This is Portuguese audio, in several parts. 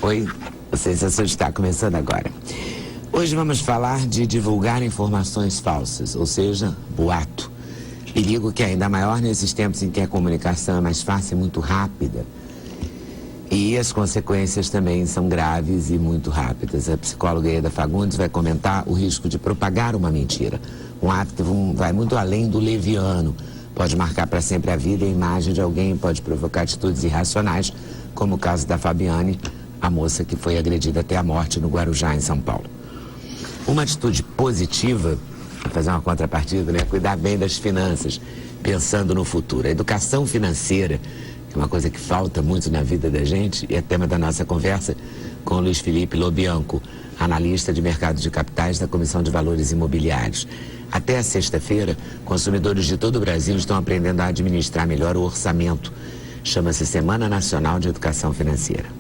Oi, Sensação está começando agora. Hoje vamos falar de divulgar informações falsas, ou seja, boato. Perigo que é ainda maior nesses tempos em que a comunicação é mais fácil e muito rápida. E as consequências também são graves e muito rápidas. A psicóloga Eda Fagundes vai comentar o risco de propagar uma mentira. Um ato que vai muito além do leviano. Pode marcar para sempre a vida e a imagem de alguém, pode provocar atitudes irracionais, como o caso da Fabiane, a moça que foi agredida até a morte no Guarujá, em São Paulo. Uma atitude positiva, fazer uma contrapartida, né? Cuidar bem das finanças, pensando no futuro. A educação financeira, que é uma coisa que falta muito na vida da gente, e é tema da nossa conversa com o Luiz Felipe Lobianco, analista de mercado de capitais da Comissão de Valores Imobiliários. Até a sexta-feira, consumidores de todo o Brasil estão aprendendo a administrar melhor o orçamento. Chama-se Semana Nacional de Educação Financeira.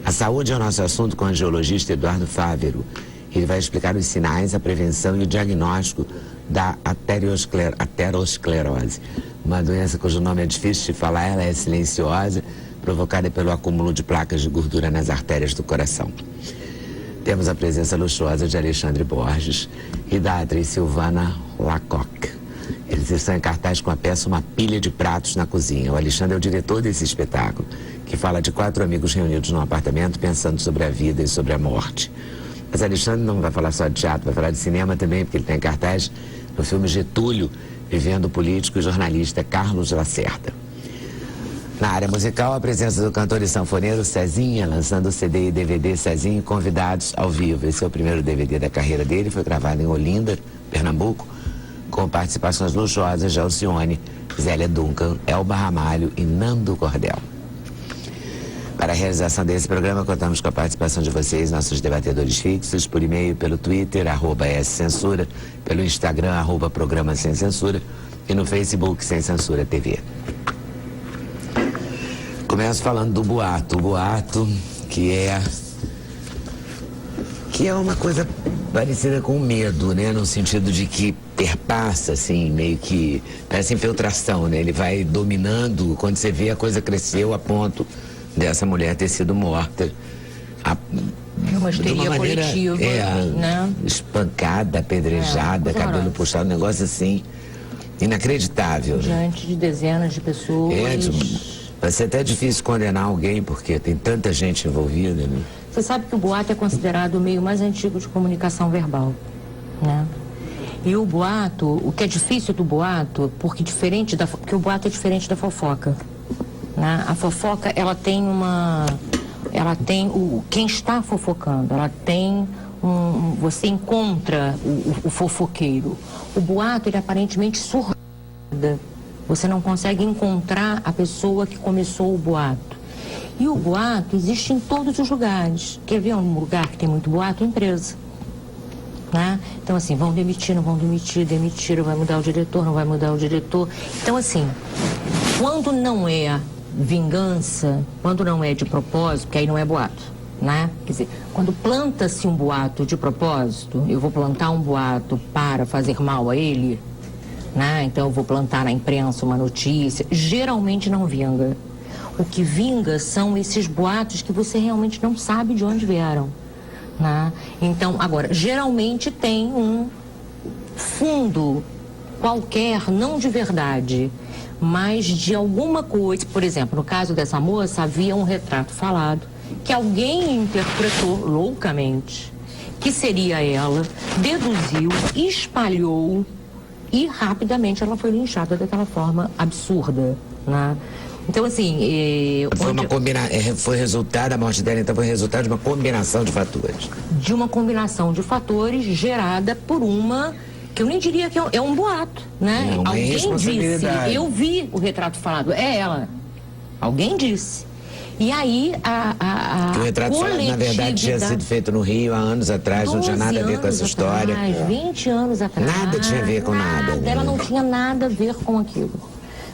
A saúde é o nosso assunto com o angiologista Eduardo Fávero. Ele vai explicar os sinais, a prevenção e o diagnóstico da aterosclerose. Uma doença cujo nome é difícil de falar, ela é silenciosa, provocada pelo acúmulo de placas de gordura nas artérias do coração. Temos a presença luxuosa de Alexandre Borges e da atriz Silvana Lacoque. Eles estão em cartaz com a peça Uma Pilha de Pratos na Cozinha. O Alexandre é o diretor desse espetáculo, que fala de 4 amigos reunidos num apartamento pensando sobre a vida e sobre a morte. Mas Alexandre não vai falar só de teatro, vai falar de cinema também, porque ele está em cartaz no filme Getúlio, vivendo o político e jornalista Carlos Lacerda. Na área musical, a presença do cantor e sanfoneiro Cezinha, lançando o CD e DVD Cezinha, convidados ao vivo. Esse é o primeiro DVD da carreira dele, foi gravado em Olinda, Pernambuco, com participações luxuosas de Alcione, Zélia Duncan, Elba Ramalho e Nando Cordel. Para a realização desse programa, contamos com a participação de vocês, nossos debatedores fixos, por e-mail, pelo Twitter, @scensura, pelo Instagram, @programa Sem Censura, e no Facebook Sem Censura TV. Começo falando do boato. O boato que é uma coisa parecida com medo, né? No sentido de que perpassa, assim, meio que parece infiltração, né? Ele vai dominando, quando você vê a coisa cresceu a ponto dessa mulher ter sido morta. Uma histeria coletiva, né? Espancada, apedrejada, cabelo puxado, um negócio assim, inacreditável. Diante de dezenas de pessoas. Vai ser até difícil condenar alguém, porque tem tanta gente envolvida, né? Você sabe que o boato é considerado o meio mais antigo de comunicação verbal, né? E o boato, o que é difícil do boato, porque o boato é diferente da fofoca, né? A fofoca, quem está fofocando, você encontra o fofoqueiro. O boato, ele aparentemente surge. Você não consegue encontrar a pessoa que começou o boato. E o boato existe em todos os lugares. Quer ver um lugar que tem muito boato? Empresa. Né? Então, assim, vão demitir, não vão demitir, demitiram, vai mudar o diretor, não vai mudar o diretor. Então, assim, quando não é vingança, quando não é de propósito, que aí não é boato, né? Quer dizer, quando planta-se um boato de propósito, eu vou plantar um boato para fazer mal a ele, né? Então eu vou plantar na imprensa uma notícia, geralmente não vinga. O que vinga são esses boatos que você realmente não sabe de onde vieram, né? Então, agora, geralmente tem um fundo qualquer, não de verdade, mas de alguma coisa. Por exemplo, no caso dessa moça, havia um retrato falado que alguém interpretou loucamente que seria ela, deduziu, espalhou, e rapidamente ela foi linchada daquela forma absurda, né? Então, assim... Foi resultado, a morte dela, então, foi resultado de uma combinação de fatores. De uma combinação de fatores gerada por uma... que eu nem diria que é um boato, né? Alguém disse, eu vi o retrato falado, é ela. Alguém disse. E aí, o retrato falado, na verdade, tinha sido feito no Rio há anos atrás, não tinha nada a ver com essa história. 20 anos atrás. Nada tinha a ver com nada. Ela não tinha nada a ver com aquilo,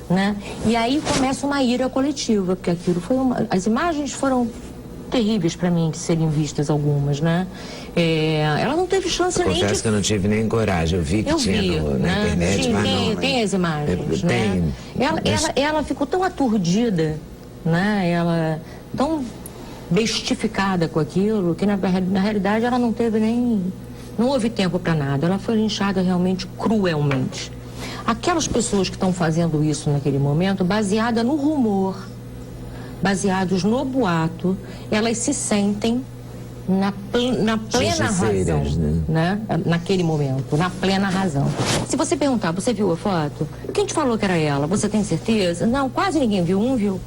né? E aí começa uma ira coletiva, porque aquilo foi as imagens foram terríveis para mim de serem vistas algumas, né? Ela não teve chance nem de... Confesso que eu não tive nem coragem, eu vi que tinha na internet, mas não... Tem as imagens, né? Ela ficou tão aturdida, né? Ela tão bestificada com aquilo, que na realidade ela não teve nem... Não houve tempo para nada, ela foi linchada realmente cruelmente. Aquelas pessoas que estão fazendo isso naquele momento, baseada no rumor, baseados no boato, elas se sentem na plena razão, né? Naquele momento, na plena razão. Se você perguntar, você viu a foto? Quem te falou que era ela? Você tem certeza? Não, quase ninguém viu. Um viu,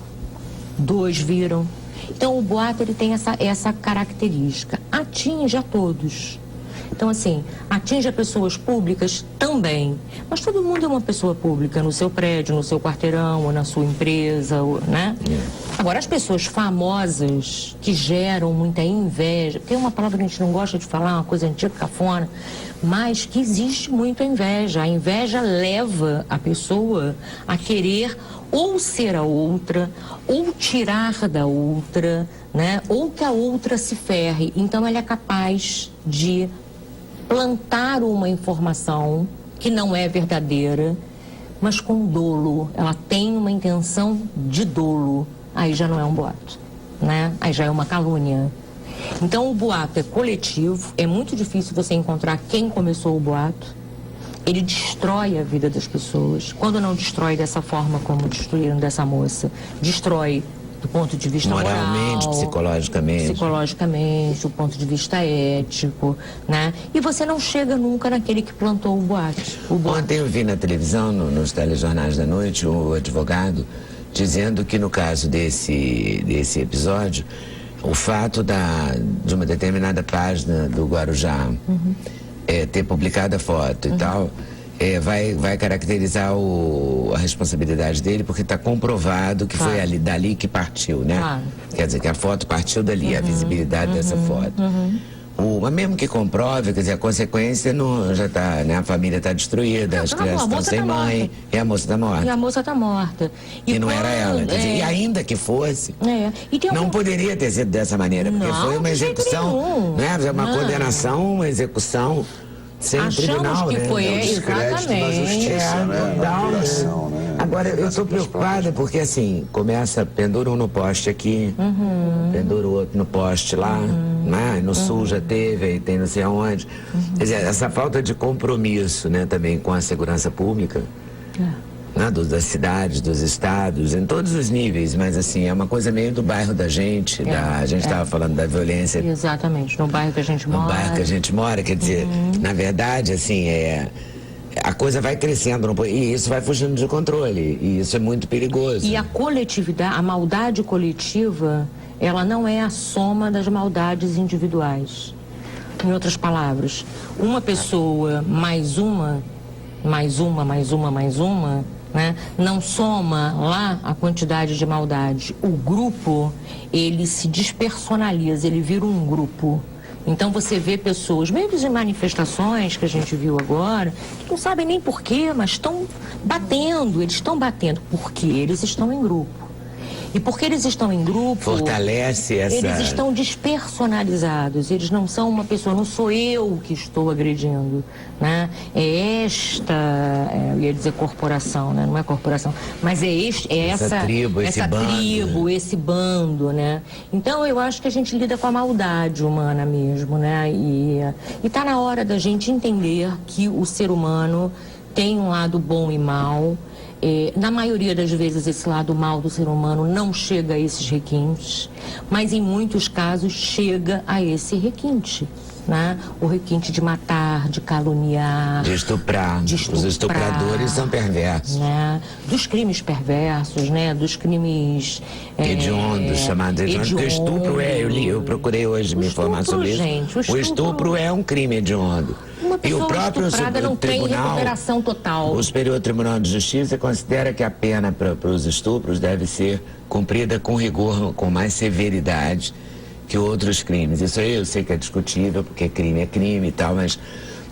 2 viram. Então o boato ele tem essa característica, atinge a todos. Então, assim, atinge a pessoas públicas também. Mas todo mundo é uma pessoa pública, no seu prédio, no seu quarteirão, ou na sua empresa, né? Agora, as pessoas famosas que geram muita inveja, tem uma palavra que a gente não gosta de falar, uma coisa antiga, cafona, mas que existe muita inveja. A inveja leva a pessoa a querer ou ser a outra, ou tirar da outra, né? Ou que a outra se ferre. Então, ela é capaz de plantar uma informação que não é verdadeira, mas com dolo. Ela tem uma intenção de dolo. Aí já não é um boato, né? Aí já é uma calúnia. Então o boato é coletivo, é muito difícil você encontrar quem começou o boato. Ele destrói a vida das pessoas. Quando não destrói dessa forma como destruíram dessa moça, destrói do ponto de vista moralmente, moral, psicologicamente, do ponto de vista ético, né? E você não chega nunca naquele que plantou o boato. Ontem eu vi na televisão, nos telejornais da noite, o advogado dizendo que no caso desse episódio, o fato de uma determinada página do Guarujá ter publicado a foto e tal, vai caracterizar a responsabilidade dele, porque está comprovado que foi dali que partiu, né? Quer dizer, que a foto partiu dali, a visibilidade dessa foto. Mas mesmo que comprove, quer dizer, a consequência já está, né? A família está destruída, as crianças estão sem mãe, e a moça está morta. E a moça está morta. E não era ela, quer dizer, e ainda que fosse, não poderia ter sido dessa maneira, porque foi uma execução, né? Uma condenação, uma execução sem tribunal, que né? foi, exatamente. Agora, eu estou preocupada porque, assim, pendura um no poste aqui, pendura o outro no poste lá, né? No sul já teve, aí tem não sei aonde. Quer dizer, essa falta de compromisso, né, também com a segurança pública, né, das cidades, dos estados, em todos os níveis, mas assim, é uma coisa meio do bairro da gente, a gente estava falando da violência. Exatamente, no bairro que a gente mora. No bairro que a gente mora, quer dizer, na verdade, assim, a coisa vai crescendo e isso vai fugindo de controle, e isso é muito perigoso. E a coletividade, a maldade coletiva, ela não é a soma das maldades individuais. Em outras palavras, uma pessoa mais uma, né, não soma lá a quantidade de maldade. O grupo, ele se despersonaliza, ele vira um grupo. Então você vê pessoas, mesmo em manifestações que a gente viu agora, que não sabem nem porquê, mas estão batendo, eles estão batendo, porque eles estão em grupo. E porque eles estão em grupo... Fortalece essa... Eles estão despersonalizados, eles não são uma pessoa, não sou eu que estou agredindo, né? É eu ia dizer corporação, né? Não é corporação, mas essa tribo, esse bando, né? Então eu acho que a gente lida com a maldade humana mesmo, né? E tá na hora da gente entender que o ser humano tem um lado bom e mau. Na maioria das vezes esse lado mal do ser humano não chega a esses requintes, mas em muitos casos chega a esse requinte, né? O requinte de matar, de caluniar, de estuprar. Os estupradores são perversos, né? Dos crimes perversos, né? Dos crimes hediondos, chamados hediondos. Porque o estupro eu procurei hoje me informar sobre isso. O estupro é um crime hediondo. E o próprio não tem recuperação total. O Superior Tribunal de Justiça considera que a pena para os estupros deve ser cumprida com rigor, com mais severidade que outros crimes. Isso aí eu sei que é discutível, porque crime é crime e tal, mas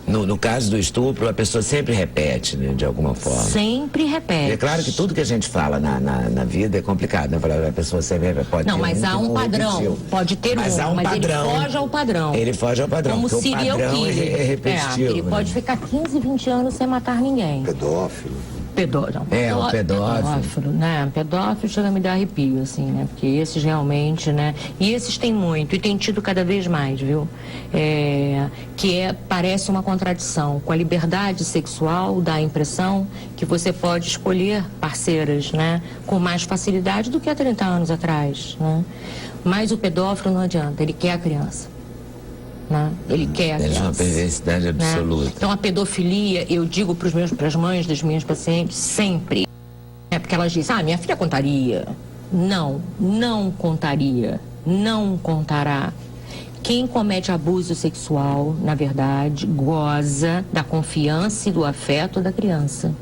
no caso do estupro, a pessoa sempre repete, né, de alguma forma. Sempre repete. E é claro que tudo que a gente fala na vida é complicado, né? A pessoa sempre pode não, mas há um padrão. Repetiu. Pode ter mas há um padrão. Ele foge ao padrão. Ele foge ao padrão, como porque o padrão é repetitivo. Ele pode ficar 15, 20 anos sem matar ninguém. Pedófilo. O pedófilo, né? Pedófilo chega a me dar arrepio, assim, né? Porque esses realmente, né? E esses tem muito, e tem tido cada vez mais, viu? Parece uma contradição. Com a liberdade sexual, dá a impressão que você pode escolher parceiras, né? Com mais facilidade do que há 30 anos atrás, né? Mas o pedófilo não adianta, ele quer a criança. Né? Ele quer a criança. Uma perversidade absoluta. Né? Então a pedofilia, eu digo para as mães das minhas pacientes sempre, porque elas dizem, minha filha contaria. Não contaria, não contará. Quem comete abuso sexual, na verdade, goza da confiança e do afeto da criança.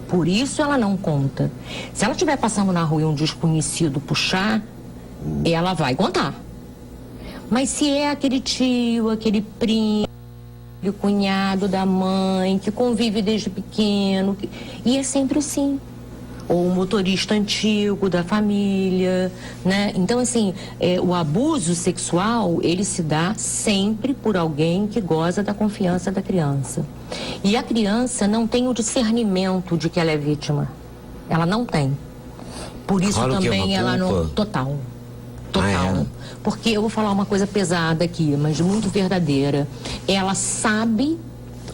Por isso ela não conta. Se ela estiver passando na rua e um desconhecido puxar, ela vai contar. Mas se é aquele tio, aquele primo, o cunhado da mãe, que convive desde pequeno, e é sempre assim. Ou o motorista antigo da família, né? Então, assim, o abuso sexual, ele se dá sempre por alguém que goza da confiança da criança. E a criança não tem o discernimento de que ela é vítima. Ela não tem. Por isso também ela não... Total. Porque eu vou falar uma coisa pesada aqui, mas muito verdadeira. Ela sabe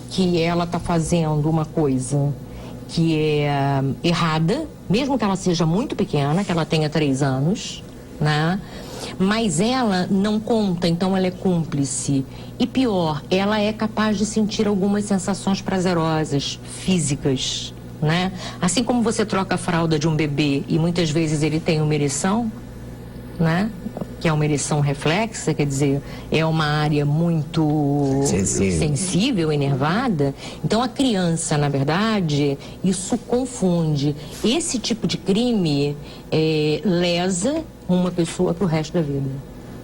que ela está fazendo uma coisa que é errada, mesmo que ela seja muito pequena, que ela tenha 3 anos, né? Mas ela não conta, então ela é cúmplice. E pior, ela é capaz de sentir algumas sensações prazerosas, físicas, né? Assim como você troca a fralda de um bebê e muitas vezes ele tem uma ereção, né? Que é uma ereção reflexa, quer dizer, é uma área muito sensível, enervada. Então a criança, na verdade, isso confunde. Esse tipo de crime lesa uma pessoa para o resto da vida,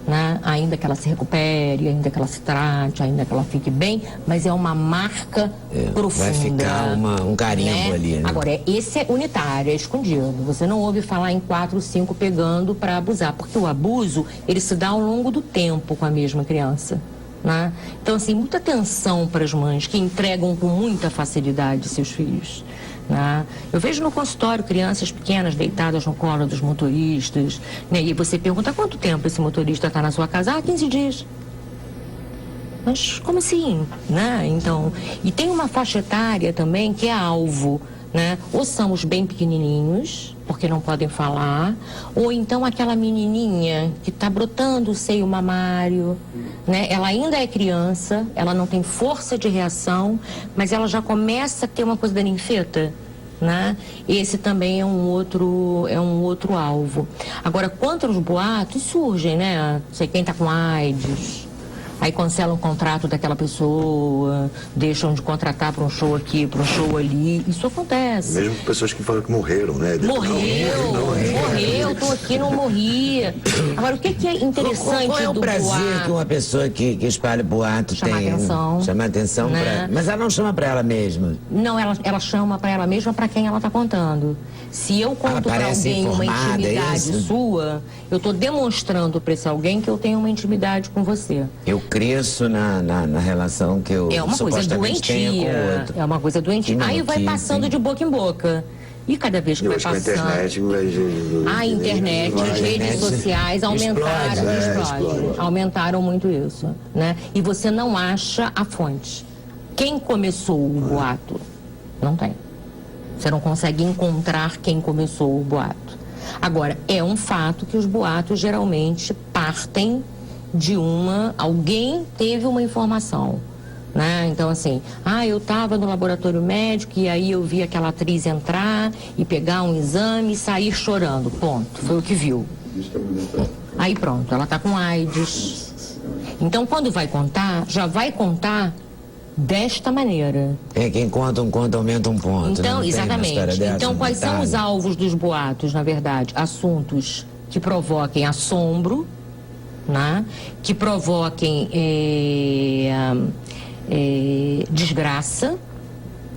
né? Ainda que ela se recupere, ainda que ela se trate, ainda que ela fique bem, mas é uma marca profunda. Vai ficar um carimbo, né? Ali, né? Agora, esse é unitário, é escondido. Você não ouve falar em 4 ou 5 pegando para abusar, porque o abuso, ele se dá ao longo do tempo com a mesma criança, né? Então, assim, muita atenção para as mães que entregam com muita facilidade seus filhos, né? Eu vejo no consultório crianças pequenas deitadas no colo dos motoristas, né? E você pergunta há quanto tempo esse motorista está na sua casa? 15 dias. Mas como assim, né? Então, e tem uma faixa etária também que é alvo, né? Ou são os bem pequenininhos, porque não podem falar, ou então aquela menininha que está brotando o seio mamário, né? Ela ainda é criança, ela não tem força de reação, mas ela já começa a ter uma coisa da ninfeta, né? Esse também é um outro alvo. Agora, quanto aos boatos, surgem, né? Não sei quem está com AIDS, aí cancelam o contrato daquela pessoa, deixam de contratar para um show aqui, para um show ali. Isso acontece. Mesmo pessoas que falam que morreram, né? Morreu, tô aqui, não morri. Agora, o que é interessante qual é o do prazer boato? que uma pessoa que espalha boato Chama tem? atenção. Chama atenção, Né? mas ela não chama para ela mesma. Não, ela chama para ela mesma para quem ela está contando. Se eu conto para alguém uma intimidade sua, eu estou demonstrando para esse alguém que eu tenho uma intimidade com você. Eu cresço na relação que eu supostamente tenho com o outro. É uma coisa doentia. Aí vai passando de boca em boca. E cada vez que vai passando... A internet, as redes sociais aumentaram muito isso, né? E você não acha a fonte. Quem começou o boato? Não tem. Você não consegue encontrar quem começou o boato. Agora, é um fato que os boatos geralmente partem de alguém teve uma informação, né? Então, assim, eu estava no laboratório médico e aí eu vi aquela atriz entrar e pegar um exame e sair chorando. Ponto. Foi o que viu. Aí pronto, ela está com AIDS. Então, quando vai contar, já vai contar desta maneira. Quem conta um conto aumenta um ponto. Então, exatamente. Então, quais são os alvos dos boatos, na verdade? Assuntos que provoquem assombro, né? Que provoquem desgraça,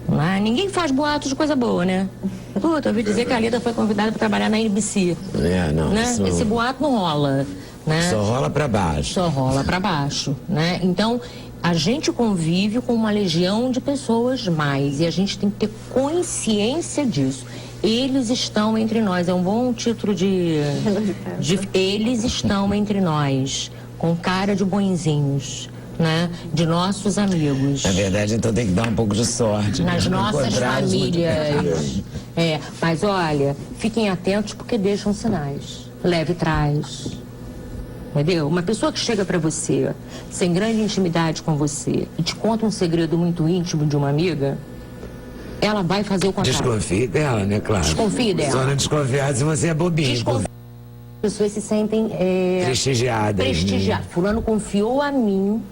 né? Ninguém faz boatos de coisa boa, né? Puta, eu ouvi dizer que a Lida foi convidada para trabalhar na NBC. Não, né? Esse boato não rola, né? Só rola para baixo. Só rola para baixo, né? Então, A gente convive com uma legião de pessoas mais e a gente tem que ter consciência disso. Eles estão entre nós, é um bom título de eles estão entre nós, com cara de bonzinhos, né? De nossos amigos. Na verdade, então tem que dar um pouco de sorte. Nas nossas famílias. É. Mas olha, fiquem atentos porque deixam sinais. Leve e traz. Entendeu? Uma pessoa que chega pra você, sem grande intimidade com você, e te conta um segredo muito íntimo de uma amiga, ela vai fazer o contrário. Desconfie dela, né? Claro. Desconfie dela. Só não desconfiar se você é bobinho. As pessoas se sentem prestigiadas. Fulano confiou a mim,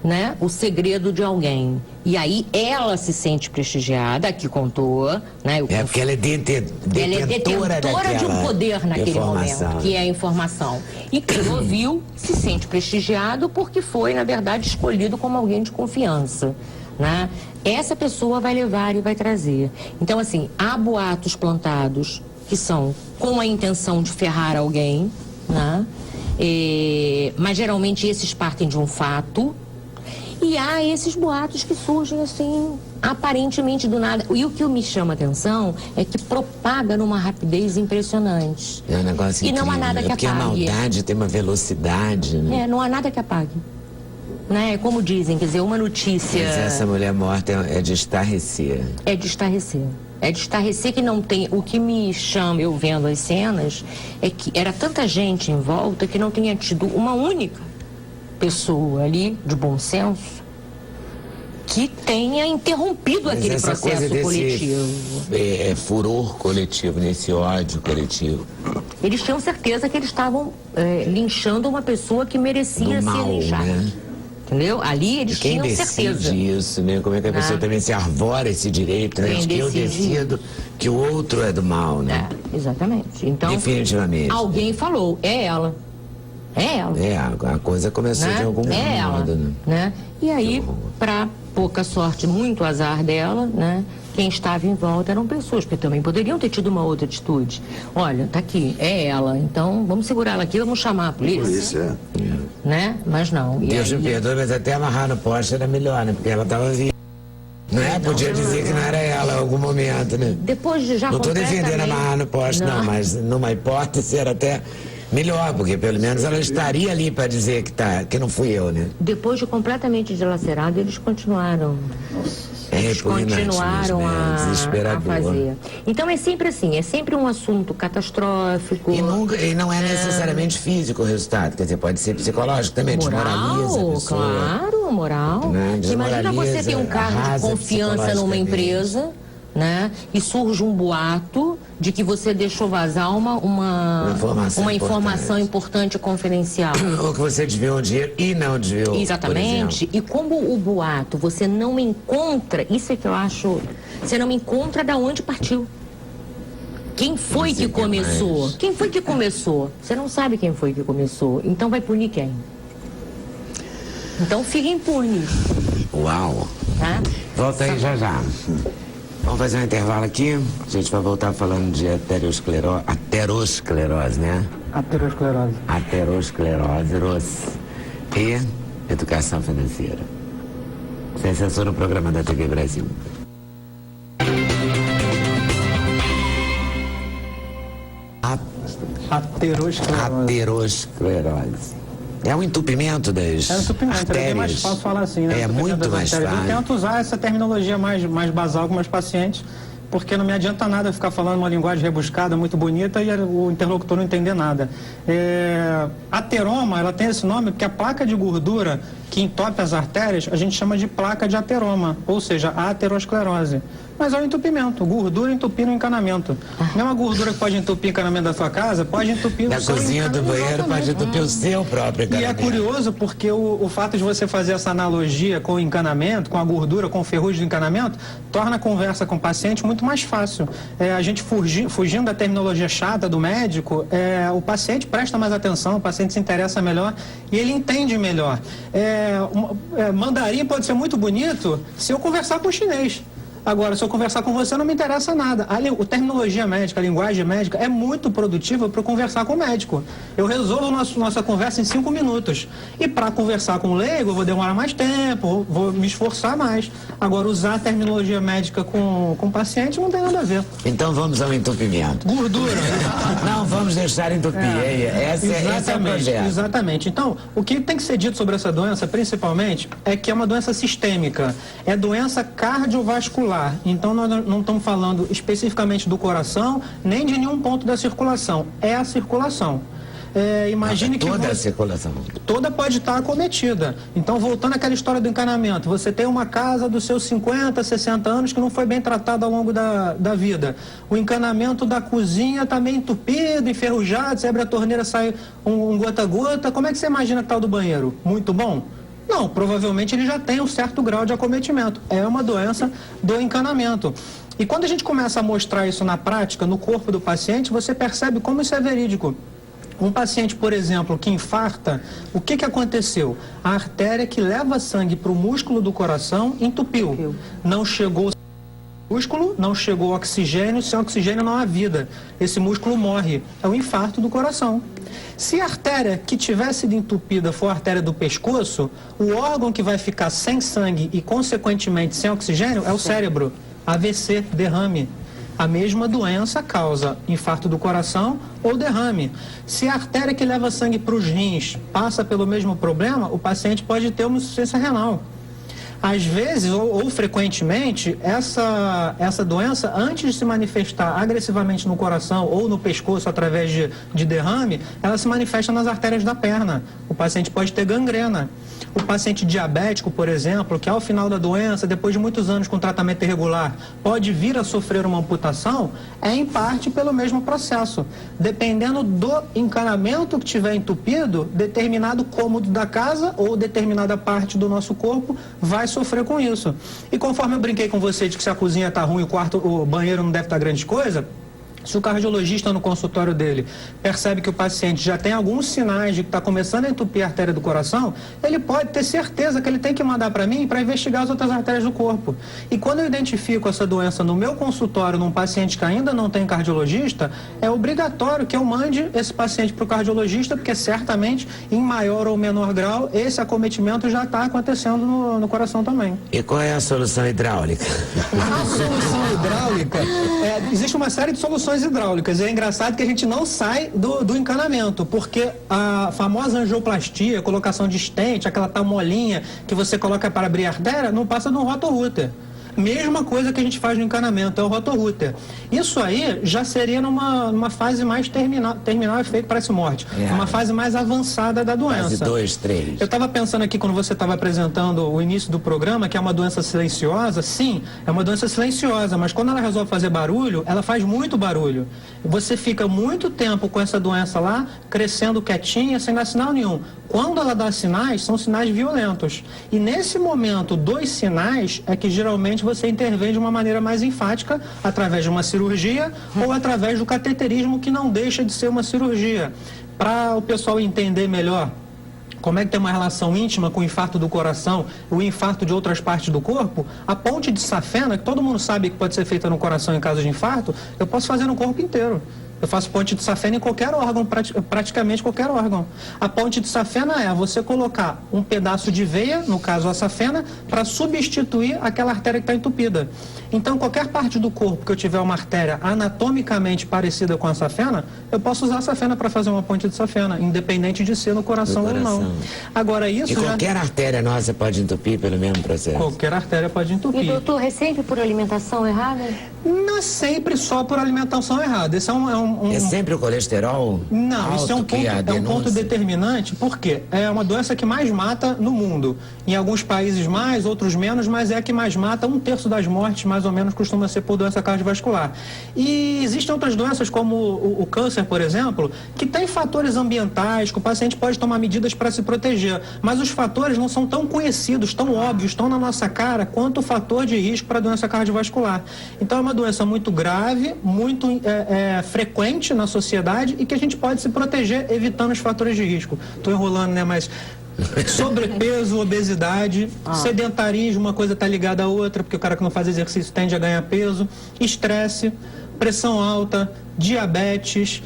né, o segredo de alguém. E aí ela se sente prestigiada, que contou, né? Porque ela é detentora de um poder naquele informação. momento, que é a informação. E quem ouviu se sente prestigiado porque foi, na verdade, escolhido como alguém de confiança, né? Essa pessoa vai levar e vai trazer. Então, assim, há boatos plantados que são com a intenção de ferrar alguém, né? Mas geralmente esses partem de um fato. E há esses boatos que surgem assim, aparentemente do nada. E o que me chama a atenção é que propaga numa rapidez impressionante. É um negócio incrível. E não há nada que porque apague. A maldade tem uma velocidade, né? Não há nada que apague. Né? Como dizem, quer dizer, uma notícia... Mas essa mulher morta é de estarrecer. É de estarrecer. É de estarrecer que não tem... O que me chama, eu vendo as cenas, é que era tanta gente em volta que não tinha tido uma única pessoa ali, de bom senso, que tenha interrompido aquele processo coletivo. Furor coletivo, nesse ódio coletivo. Eles tinham certeza que eles estavam linchando uma pessoa que merecia ser linchada. Né? Entendeu? Ali eles tinham certeza. Quem decide isso, né? Como é que a pessoa também se arvora esse direito, né? De que eu decido que o outro é do mal, né? Exatamente. Então, definitivamente. Alguém falou, é ela. É ela. A coisa começou de algum modo, né? E aí, para pouca sorte, muito azar dela, né? Quem estava em volta eram pessoas que também poderiam ter tido uma outra atitude. Olha, tá aqui, é ela, então vamos segurar ela aqui, vamos chamar a polícia. Né? Mas não. Deus me perdoe, mas até amarrar no poste era melhor, né? Porque ela estava viva. Podia dizer que não era ela em algum momento, né? Depois de já não estou defendendo amarrar no poste, não, mas numa hipótese era até melhor, porque pelo menos ela estaria ali para dizer que não fui eu, né? Depois de completamente dilacerado, eles continuaram. Eles continuaram a fazer. Então é sempre assim, é sempre um assunto catastrófico. E não é necessariamente físico o resultado, quer dizer, pode ser psicológico também, desmoraliza a pessoa. Claro, moral. Né? Imagina você ter um cargo de confiança numa empresa, né? E surge um boato de que você deixou vazar uma informação importante e confidencial. Ou que você desviou o dinheiro e não desviou. Exatamente. E como o boato você não encontra, isso é que eu acho, você não encontra da onde partiu. Quem foi que começou? Quem foi que começou? Você não sabe quem foi que começou. Então vai punir quem? Então fica impune. Uau. Tá? Volta aí já. Vamos fazer um intervalo aqui. A gente vai voltar falando de aterosclerose, né? Aterosclerose e educação financeira. Sem censura no programa da TV Brasil. Aterosclerose. É um entupimento das artérias. É bem mais fácil falar assim, né? É muito mais fácil. Eu tento usar essa terminologia mais basal com meus pacientes, porque não me adianta nada ficar falando uma linguagem rebuscada, muito bonita, e o interlocutor não entender nada. Ateroma, ela tem esse nome porque a placa de gordura que entope as artérias, a gente chama de placa de ateroma, ou seja, a aterosclerose. Mas é um entupimento, gordura entupindo o encanamento. Não é uma gordura que pode entupir o encanamento da sua casa, pode entupir da o seu cozinha do banheiro, pode entupir o seu próprio encanamento. E é curioso porque o fato de você fazer essa analogia com o encanamento, com a gordura, com o ferrugem do encanamento, torna a conversa com o paciente muito mais fácil. A gente fugindo da terminologia chata do médico, o paciente presta mais atenção, o paciente se interessa melhor e ele entende melhor. Mandarim pode ser muito bonito se eu conversar com o chinês. Agora, se eu conversar com você, não me interessa nada. A terminologia médica, a linguagem médica é muito produtiva para conversar com o médico. Eu resolvo nossa conversa em 5 minutos. E para conversar com o leigo, eu vou demorar mais tempo, vou me esforçar mais. Agora, usar a terminologia médica com o paciente não tem nada a ver. Então vamos ao entupimento. Gordura. Não, vamos deixar entupir. Esse é o projeto. Exatamente. Então, o que tem que ser dito sobre essa doença, principalmente, é que é uma doença sistêmica. É doença cardiovascular. Então, nós não estamos falando especificamente do coração, nem de nenhum ponto da circulação. É a circulação. Imagine que toda a circulação. Toda pode estar acometida. Então, voltando àquela história do encanamento, você tem uma casa dos seus 50, 60 anos que não foi bem tratada ao longo da vida. O encanamento da cozinha está meio entupido, enferrujado, você abre a torneira, sai um gota a gota. Como é que você imagina que está o do banheiro? Muito bom? Não, provavelmente ele já tem um certo grau de acometimento. É uma doença do encanamento. E quando a gente começa a mostrar isso na prática, no corpo do paciente, você percebe como isso é verídico. Um paciente, por exemplo, que infarta, o que aconteceu? A artéria que leva sangue para o músculo do coração entupiu. Não chegou músculo, não chegou oxigênio, sem oxigênio não há vida. Esse músculo morre. É o infarto do coração. Se a artéria que tiver sido entupida for a artéria do pescoço, o órgão que vai ficar sem sangue e, consequentemente, sem oxigênio é o cérebro. AVC, derrame. A mesma doença causa infarto do coração ou derrame. Se a artéria que leva sangue para os rins passa pelo mesmo problema, o paciente pode ter uma insuficiência renal. Às vezes, ou frequentemente, essa doença, antes de se manifestar agressivamente no coração ou no pescoço através de derrame, ela se manifesta nas artérias da perna. O paciente pode ter gangrena. O paciente diabético, por exemplo, que ao final da doença, depois de muitos anos com tratamento irregular, pode vir a sofrer uma amputação, é em parte pelo mesmo processo. Dependendo do encanamento que tiver entupido, determinado cômodo da casa ou determinada parte do nosso corpo vai sofrer com isso. E conforme eu brinquei com você de que se a cozinha está ruim, o banheiro não deve estar grande coisa, se o cardiologista no consultório dele percebe que o paciente já tem alguns sinais de que está começando a entupir a artéria do coração, ele pode ter certeza que ele tem que mandar para mim para investigar as outras artérias do corpo. E quando eu identifico essa doença no meu consultório, num paciente que ainda não tem cardiologista, é obrigatório que eu mande esse paciente para o cardiologista, porque certamente, em maior ou menor grau, esse acometimento já está acontecendo no coração também. E qual é a solução hidráulica? A solução hidráulica, existe uma série de soluções hidráulicas. É engraçado que a gente não sai do encanamento, porque a famosa angioplastia, colocação de stent, aquela tal molinha que você coloca para abrir a artéria, não passa de um rotorúter. Mesma coisa que a gente faz no encanamento, é o rotorúter. Isso aí já seria numa fase mais terminal, efeito parece morte. Uma fase mais avançada da doença. Fase 2, 3. Eu estava pensando aqui, quando você estava apresentando o início do programa, que é uma doença silenciosa. Sim, é uma doença silenciosa, mas quando ela resolve fazer barulho, ela faz muito barulho. Você fica muito tempo com essa doença lá, crescendo quietinha, sem dar sinal nenhum. Quando ela dá sinais, são sinais violentos. E nesse momento, 2 sinais é que geralmente você intervém de uma maneira mais enfática, através de uma cirurgia ou através do cateterismo, que não deixa de ser uma cirurgia. Para o pessoal entender melhor como é que tem uma relação íntima com o infarto do coração, o infarto de outras partes do corpo, a ponte de safena, que todo mundo sabe que pode ser feita no coração em caso de infarto, eu posso fazer no corpo inteiro. Eu faço ponte de safena em qualquer órgão, praticamente qualquer órgão. A ponte de safena é você colocar um pedaço de veia, no caso a safena, para substituir aquela artéria que está entupida. Então, qualquer parte do corpo que eu tiver uma artéria anatomicamente parecida com a safena, eu posso usar a safena para fazer uma ponte de safena, independente de ser no coração ou não. Agora, isso e qualquer artéria nossa pode entupir pelo mesmo processo? Qualquer artéria pode entupir. E, doutor, é sempre por alimentação errada? Não é sempre só por alimentação errada. Esse é sempre o colesterol? Não, alto, isso é um ponto determinante, porque é uma doença que mais mata no mundo. Em alguns países mais, outros menos, mas é a que mais mata. 1/3 das mortes, mais ou menos, costuma ser por doença cardiovascular. E existem outras doenças, como o câncer, por exemplo, que tem fatores ambientais, que o paciente pode tomar medidas para se proteger. Mas os fatores não são tão conhecidos, tão óbvios, tão na nossa cara, quanto o fator de risco para a doença cardiovascular. Então, é uma doença muito grave, muito frequente na sociedade e que a gente pode se proteger evitando os fatores de risco. Estou enrolando, né? Mas Sobrepeso, obesidade, sedentarismo, uma coisa está ligada à outra, porque o cara que não faz exercício tende a ganhar peso, estresse, pressão alta, diabetes,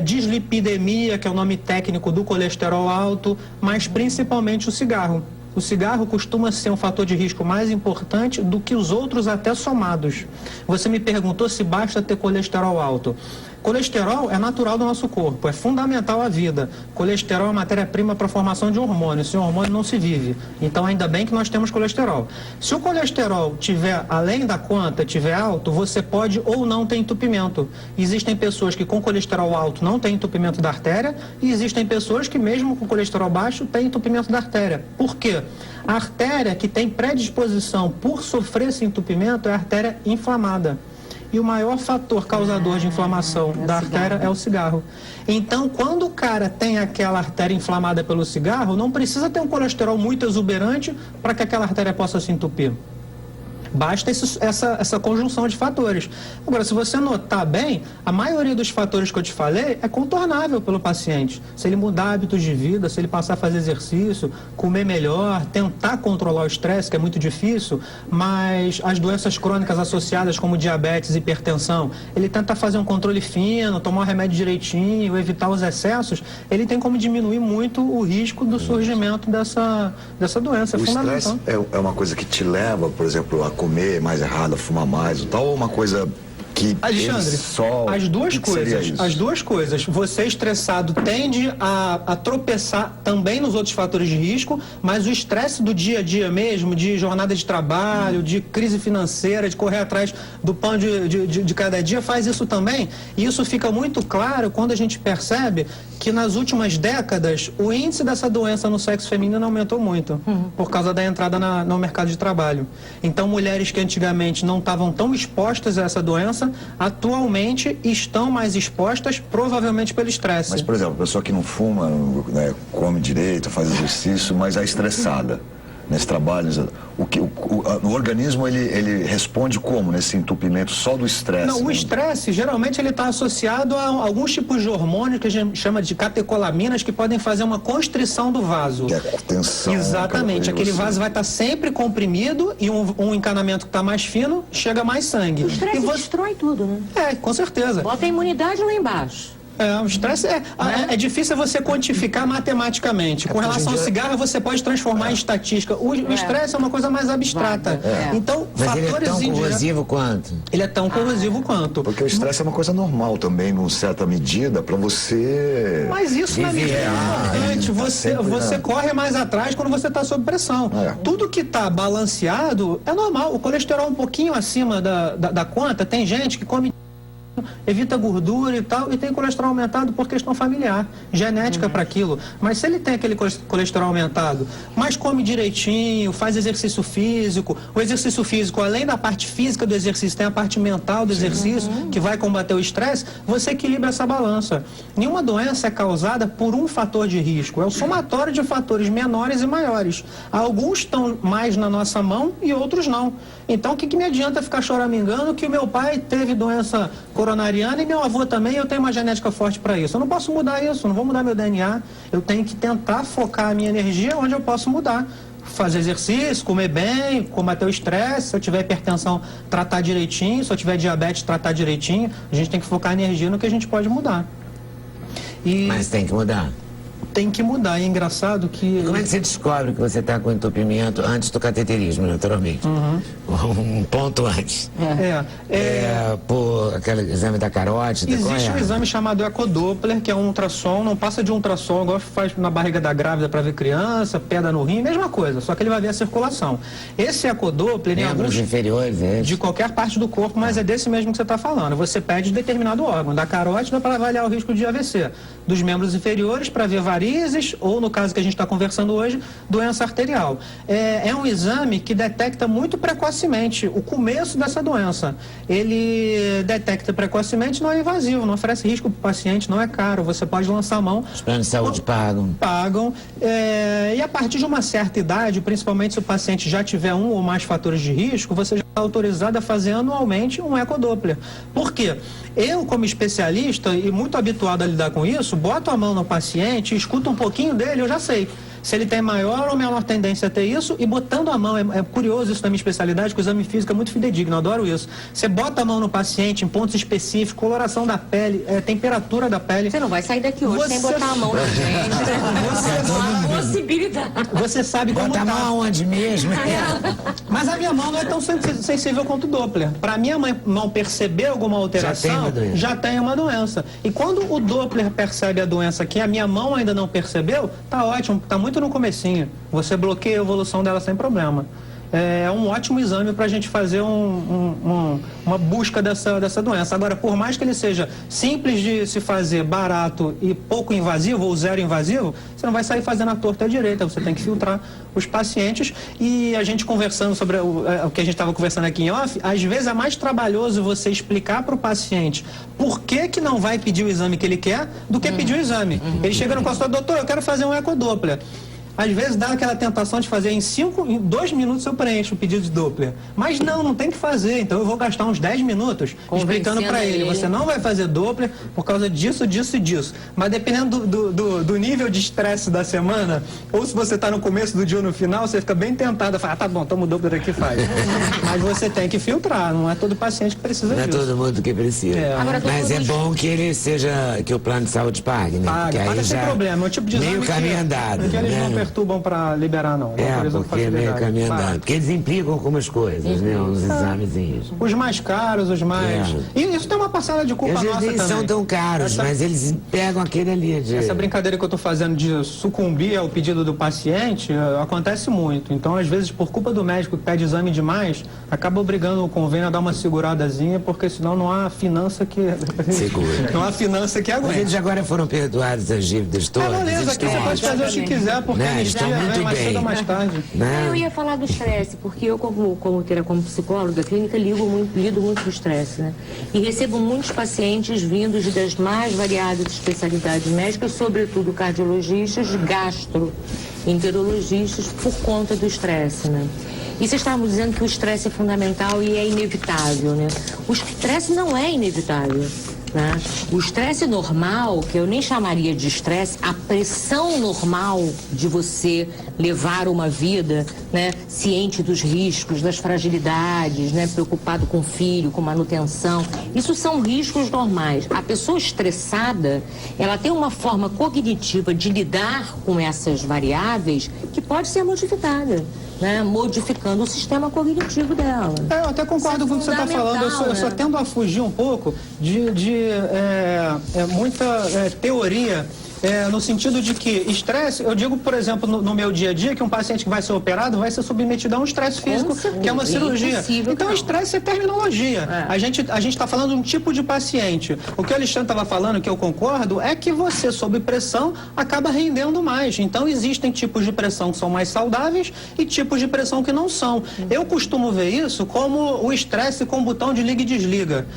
dislipidemia, que é o nome técnico do colesterol alto, mas principalmente o cigarro. O cigarro costuma ser um fator de risco mais importante do que os outros até somados. Você me perguntou se basta ter colesterol alto. Colesterol é natural do nosso corpo, é fundamental à vida. Colesterol é matéria-prima para a formação de hormônio. Sem hormônio não se vive. Então, ainda bem que nós temos colesterol. Se o colesterol tiver além da conta, tiver alto, você pode ou não ter entupimento. Existem pessoas que com colesterol alto não têm entupimento da artéria e existem pessoas que mesmo com colesterol baixo têm entupimento da artéria. Por quê? A artéria que tem predisposição por sofrer esse entupimento é a artéria inflamada. E o maior fator causador de inflamação da artéria é o cigarro. Então, quando o cara tem aquela artéria inflamada pelo cigarro, não precisa ter um colesterol muito exuberante para que aquela artéria possa se entupir. Basta essa conjunção de fatores. Agora, se você notar bem, a maioria dos fatores que eu te falei é contornável pelo paciente. Se ele mudar hábitos de vida, se ele passar a fazer exercício, comer melhor, tentar controlar o estresse, que é muito difícil, mas as doenças crônicas associadas como diabetes, hipertensão, ele tenta fazer um controle fino, tomar o remédio direitinho, evitar os excessos, ele tem como diminuir muito o risco do surgimento dessa doença. É fundamental. O estresse é uma coisa que te leva, por exemplo, a comer mais errado, a fumar mais ou tal, ou uma coisa que Alexandre, as duas coisas. Você estressado tende a tropeçar também nos outros fatores de risco, mas o estresse do dia a dia mesmo, de jornada de trabalho, de crise financeira, de correr atrás do pão de cada dia, faz isso também. E isso fica muito claro quando a gente percebe que nas últimas décadas o índice dessa doença no sexo feminino aumentou muito, por causa da entrada no mercado de trabalho. Então, mulheres que antigamente não estavam tão expostas a essa doença, atualmente estão mais expostas, provavelmente pelo estresse. Mas, por exemplo, a pessoa que não fuma, né, come direito, faz exercício, mas é estressada nesse trabalho, o organismo ele responde como nesse entupimento só do estresse? Não, o estresse geralmente ele está associado a alguns tipos de hormônios que a gente chama de catecolaminas, que podem fazer uma constrição do vaso. Que é a tensão. Exatamente, aquele vaso vai estar sempre comprimido e um encanamento que está mais fino chega mais sangue. O estresse destrói tudo, né? Com certeza. Bota a imunidade lá embaixo. O estresse é difícil você quantificar matematicamente. Com relação ao cigarro, você pode transformar em estatística. O estresse é uma coisa mais abstrata. Então, mas fatores ele é tão corrosivo quanto? Ele é tão corrosivo quanto. Porque o estresse é uma coisa normal também, em certa medida, para você... Mas isso não é importante. Você corre mais atrás quando você está sob pressão. Tudo que está balanceado é normal. O colesterol um pouquinho acima da conta, tem gente que come, evita gordura e tal, e tem colesterol aumentado por questão familiar, genética para aquilo. Mas se ele tem aquele colesterol aumentado, mas come direitinho, faz exercício físico, o exercício físico, além da parte física do exercício, tem a parte mental do exercício, que vai combater o estresse, você equilibra essa balança. Nenhuma doença é causada por um fator de risco, é o somatório de fatores menores e maiores. Alguns estão mais na nossa mão e outros não. Então, o que me adianta ficar choramingando que o meu pai teve doença coronariana e meu avô também, eu tenho uma genética forte para isso. Eu não posso mudar isso, não vou mudar meu DNA. Eu tenho que tentar focar a minha energia onde eu posso mudar. Fazer exercício, comer bem, combater o estresse. Se eu tiver hipertensão, tratar direitinho. Se eu tiver diabetes, tratar direitinho. A gente tem que focar a energia no que a gente pode mudar. Mas tem que mudar. Tem que mudar. E é engraçado que... Como é que você descobre que você está com entupimento antes do cateterismo, naturalmente? Um ponto antes. Por aquele exame da carótida? Existe um exame chamado ecodoppler, que é um ultrassom, não passa de um ultrassom, igual faz na barriga da grávida para ver criança, pedra no rim, mesma coisa, só que ele vai ver a circulação. Esse ecodoppler... Membros inferiores, de qualquer parte do corpo, mas é desse mesmo que você está falando. Você pede determinado órgão, da carótida para avaliar o risco de AVC, dos membros inferiores para ver varizes, ou no caso que a gente está conversando hoje, doença arterial. É um exame que detecta muito precocemente o começo dessa doença. Ele detecta precocemente, não é invasivo, não oferece risco para o paciente, não é caro, você pode lançar a mão. Os planos de saúde pagam. E a partir de uma certa idade, principalmente se o paciente já tiver um ou mais fatores de risco, você já está autorizado a fazer anualmente um ecodoppler. Por quê? Eu, como especialista e muito habituado a lidar com isso, boto a mão no paciente, escuto um pouquinho dele, eu já sei. se ele tem maior ou menor tendência a ter isso, e botando a mão, é curioso isso da minha especialidade, que o exame físico é muito fidedigno, eu adoro isso. Você bota a mão no paciente em pontos específicos, coloração da pele, temperatura da pele. Você não vai sair daqui hoje sem botar a mão na gente. Não há possibilidade. Você sabe como Bota a mão aonde mesmo? Mas a minha mão não é tão sensível quanto o Doppler. Para minha mão perceber alguma alteração, já tem uma doença. E quando o Doppler percebe a doença que a minha mão ainda não percebeu, tá ótimo, tá muito no comecinho. Você bloqueia a evolução dela sem problema. É um ótimo exame para a gente fazer uma busca dessa doença. Agora, por mais que ele seja simples de se fazer, barato e pouco invasivo, ou zero invasivo, você não vai sair fazendo a torta e a direita, você tem que filtrar os pacientes. E a gente conversando sobre o que a gente estava conversando aqui em off, às vezes é mais trabalhoso você explicar para o paciente por que não vai pedir o exame que ele quer do que pedir o exame. Ele chega no consultório, doutor, eu quero fazer um ecodoppler. Às vezes dá aquela tentação de fazer em 2 minutos eu preencho o pedido de Doppler. Mas não tem que fazer. Então eu vou gastar uns 10 minutos explicando para ele. Você não vai fazer Doppler por causa disso, disso e disso. Mas dependendo do nível de estresse da semana, ou se você está no começo do dia ou no final, você fica bem tentado a falar, tá bom, toma o Doppler aqui e faz. Mas você tem que filtrar, não é todo paciente que precisa disso. Não é todo mundo que precisa. Mas é bom que ele seja, que o plano de saúde pague, né? Paga sem problema. É o tipo de exame meio caminho andado. Porque eles não perturbam para liberar, não. Porque é meio caminho andado. Porque eles implicam algumas coisas, né? Uns examezinhos. Os mais caros, os mais... E isso tem uma parcela de culpa nossa também. Eles são tão caros, mas eles pegam aquele ali. Essa brincadeira que eu estou fazendo de sucumbir ao pedido do paciente, acontece muito. Então, às vezes, por culpa do médico que pede exame demais, acaba obrigando o convênio a dar uma seguradazinha, porque senão não há finança que... Segura. Não há finança que aguente. Mas eles agora foram perdoados as dívidas todas. Beleza, aqui você pode fazer o que quiser, porque a gente muito mais bem. cedo ou mais tarde. Eu ia falar do estresse, porque eu, como psicóloga da clínica, lido muito com estresse, né? E recebo muitos pacientes vindos das mais variadas especialidades médicas, sobretudo cardiologistas, gastroenterologistas, por conta do estresse, né? E vocês estavam dizendo que o estresse é fundamental e é inevitável, né? O estresse não é inevitável. Né? O estresse normal, que eu nem chamaria de estresse, a pressão normal de você levar uma vida, né, ciente dos riscos, das fragilidades, né, preocupado com o filho, com manutenção, isso são riscos normais. A pessoa estressada, ela tem uma forma cognitiva de lidar com essas variáveis que pode ser modificada. Né, modificando o sistema cognitivo dela. Eu até concordo com o que você está falando. Eu só tendo a fugir um pouco de muita teoria. No sentido de que estresse, eu digo, por exemplo, no meu dia a dia, que um paciente que vai ser operado vai ser submetido a um estresse físico, que é uma cirurgia. Então, estresse é terminologia. A gente está falando de um tipo de paciente. O que o Alexandre estava falando, que eu concordo, é que você, sob pressão, acaba rendendo mais. Então, existem tipos de pressão que são mais saudáveis e tipos de pressão que não são. Eu costumo ver isso como o estresse com o botão de liga e desliga.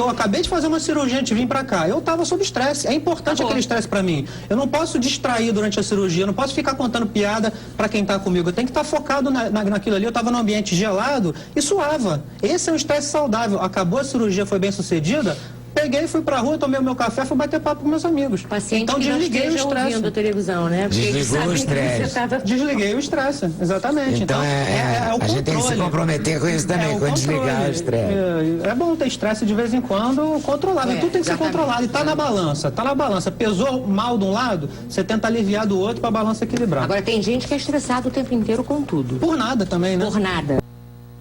Acabei de fazer uma cirurgia antes de vir para cá. Eu estava sob estresse. É importante aquele estresse para mim. Eu não posso distrair durante a cirurgia, eu não posso ficar contando piada para quem está comigo. Eu tenho que estar focado naquilo ali. Eu estava num ambiente gelado e suava. Esse é um estresse saudável. Acabou a cirurgia, foi bem sucedida. Peguei, fui pra rua, tomei o meu café, fui bater papo com meus amigos. Paciente então desliguei o estresse. Ouvindo a televisão, né? Desligou o estresse. Desliguei o estresse, exatamente. Então é o a gente tem que se comprometer com isso também, com desligar o estresse. É bom ter estresse de vez em quando controlado. Tudo tem que ser controlado. E tá na balança. Pesou mal de um lado, você tenta aliviar do outro para a balança equilibrar. Agora tem gente que é estressado o tempo inteiro com tudo. Por nada também, né? Por nada.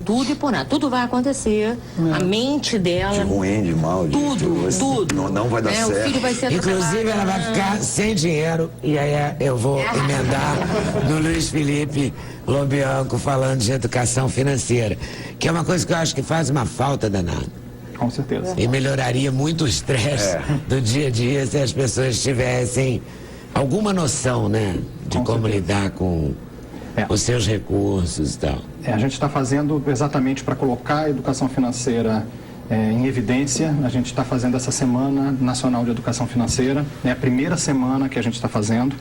Tudo e por nada. Tudo vai acontecer. A mente dela. De ruim, de mal, de tudo. Não vai dar certo. O filho vai ser Inclusive, ela vai ficar sem dinheiro. E aí eu vou emendar no Luiz Felipe Lobianco falando de educação financeira, que é uma coisa que eu acho que faz uma falta danada. Com certeza. E melhoraria muito o estresse do dia a dia se as pessoas tivessem alguma noção, né, de como lidar com os seus recursos e tal. A gente está fazendo exatamente para colocar a educação financeira em evidência. A gente está fazendo essa Semana Nacional de Educação Financeira. É a primeira semana que a gente está fazendo.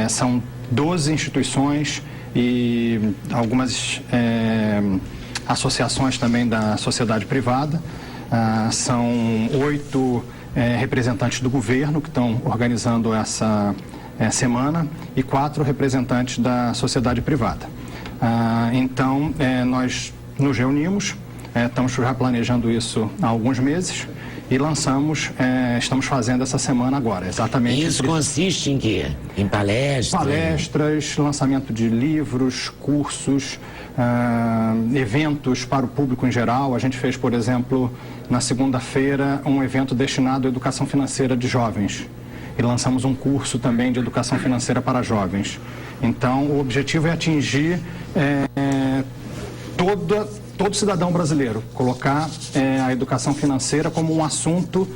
São 12 instituições e algumas associações também da sociedade privada. São 8 representantes do governo que estão organizando semana e 4 representantes da sociedade privada. Então, nós nos reunimos, estamos já planejando isso há alguns meses e lançamos, estamos fazendo essa semana agora, exatamente. E isso consiste em quê? Em palestras? Palestras, lançamento de livros, cursos, eventos para o público em geral. A gente fez, por exemplo, na segunda-feira, um evento destinado à educação financeira de jovens. E lançamos um curso também de educação financeira para jovens. Então, o objetivo é atingir todo cidadão brasileiro, colocar a educação financeira como um assunto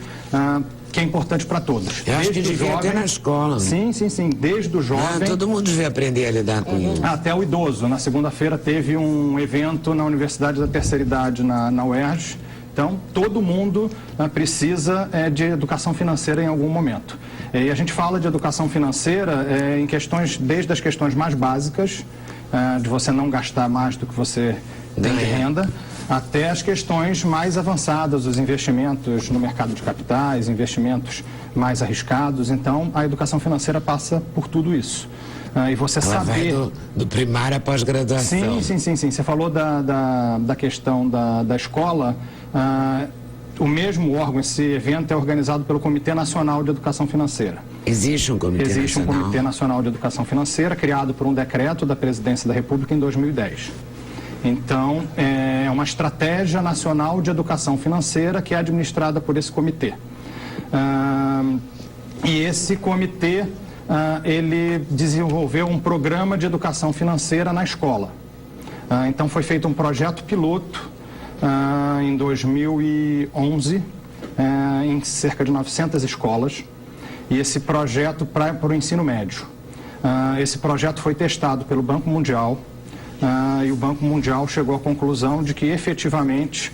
que é importante para todos. Eu acho que devia ter na escola. Sim, desde o jovem... todo mundo devia aprender a lidar com isso. Até o idoso. Na segunda-feira teve um evento na Universidade da Terceira Idade, na UERJ. Então, todo mundo precisa de educação financeira em algum momento. E a gente fala de educação financeira em questões, desde as questões mais básicas, de você não gastar mais do que você tem de renda, até as questões mais avançadas, os investimentos no mercado de capitais, investimentos mais arriscados. Então, a educação financeira passa por tudo isso. E você Ela saber... vai do primário à pós-graduação. Sim. Você falou da questão da escola. O mesmo órgão, esse evento é organizado pelo Comitê Nacional de Educação Financeira. Existe um Comitê Nacional? Existe um Comitê Nacional de Educação Financeira, criado por um decreto da Presidência da República em 2010. Então, é uma estratégia nacional de educação financeira que é administrada por esse comitê. E esse comitê, ele desenvolveu um programa de educação financeira na escola. Então, foi feito um projeto piloto em 2011, em cerca de 900 escolas, e esse projeto para o ensino médio. Esse projeto foi testado pelo Banco Mundial, e o Banco Mundial chegou à conclusão de que efetivamente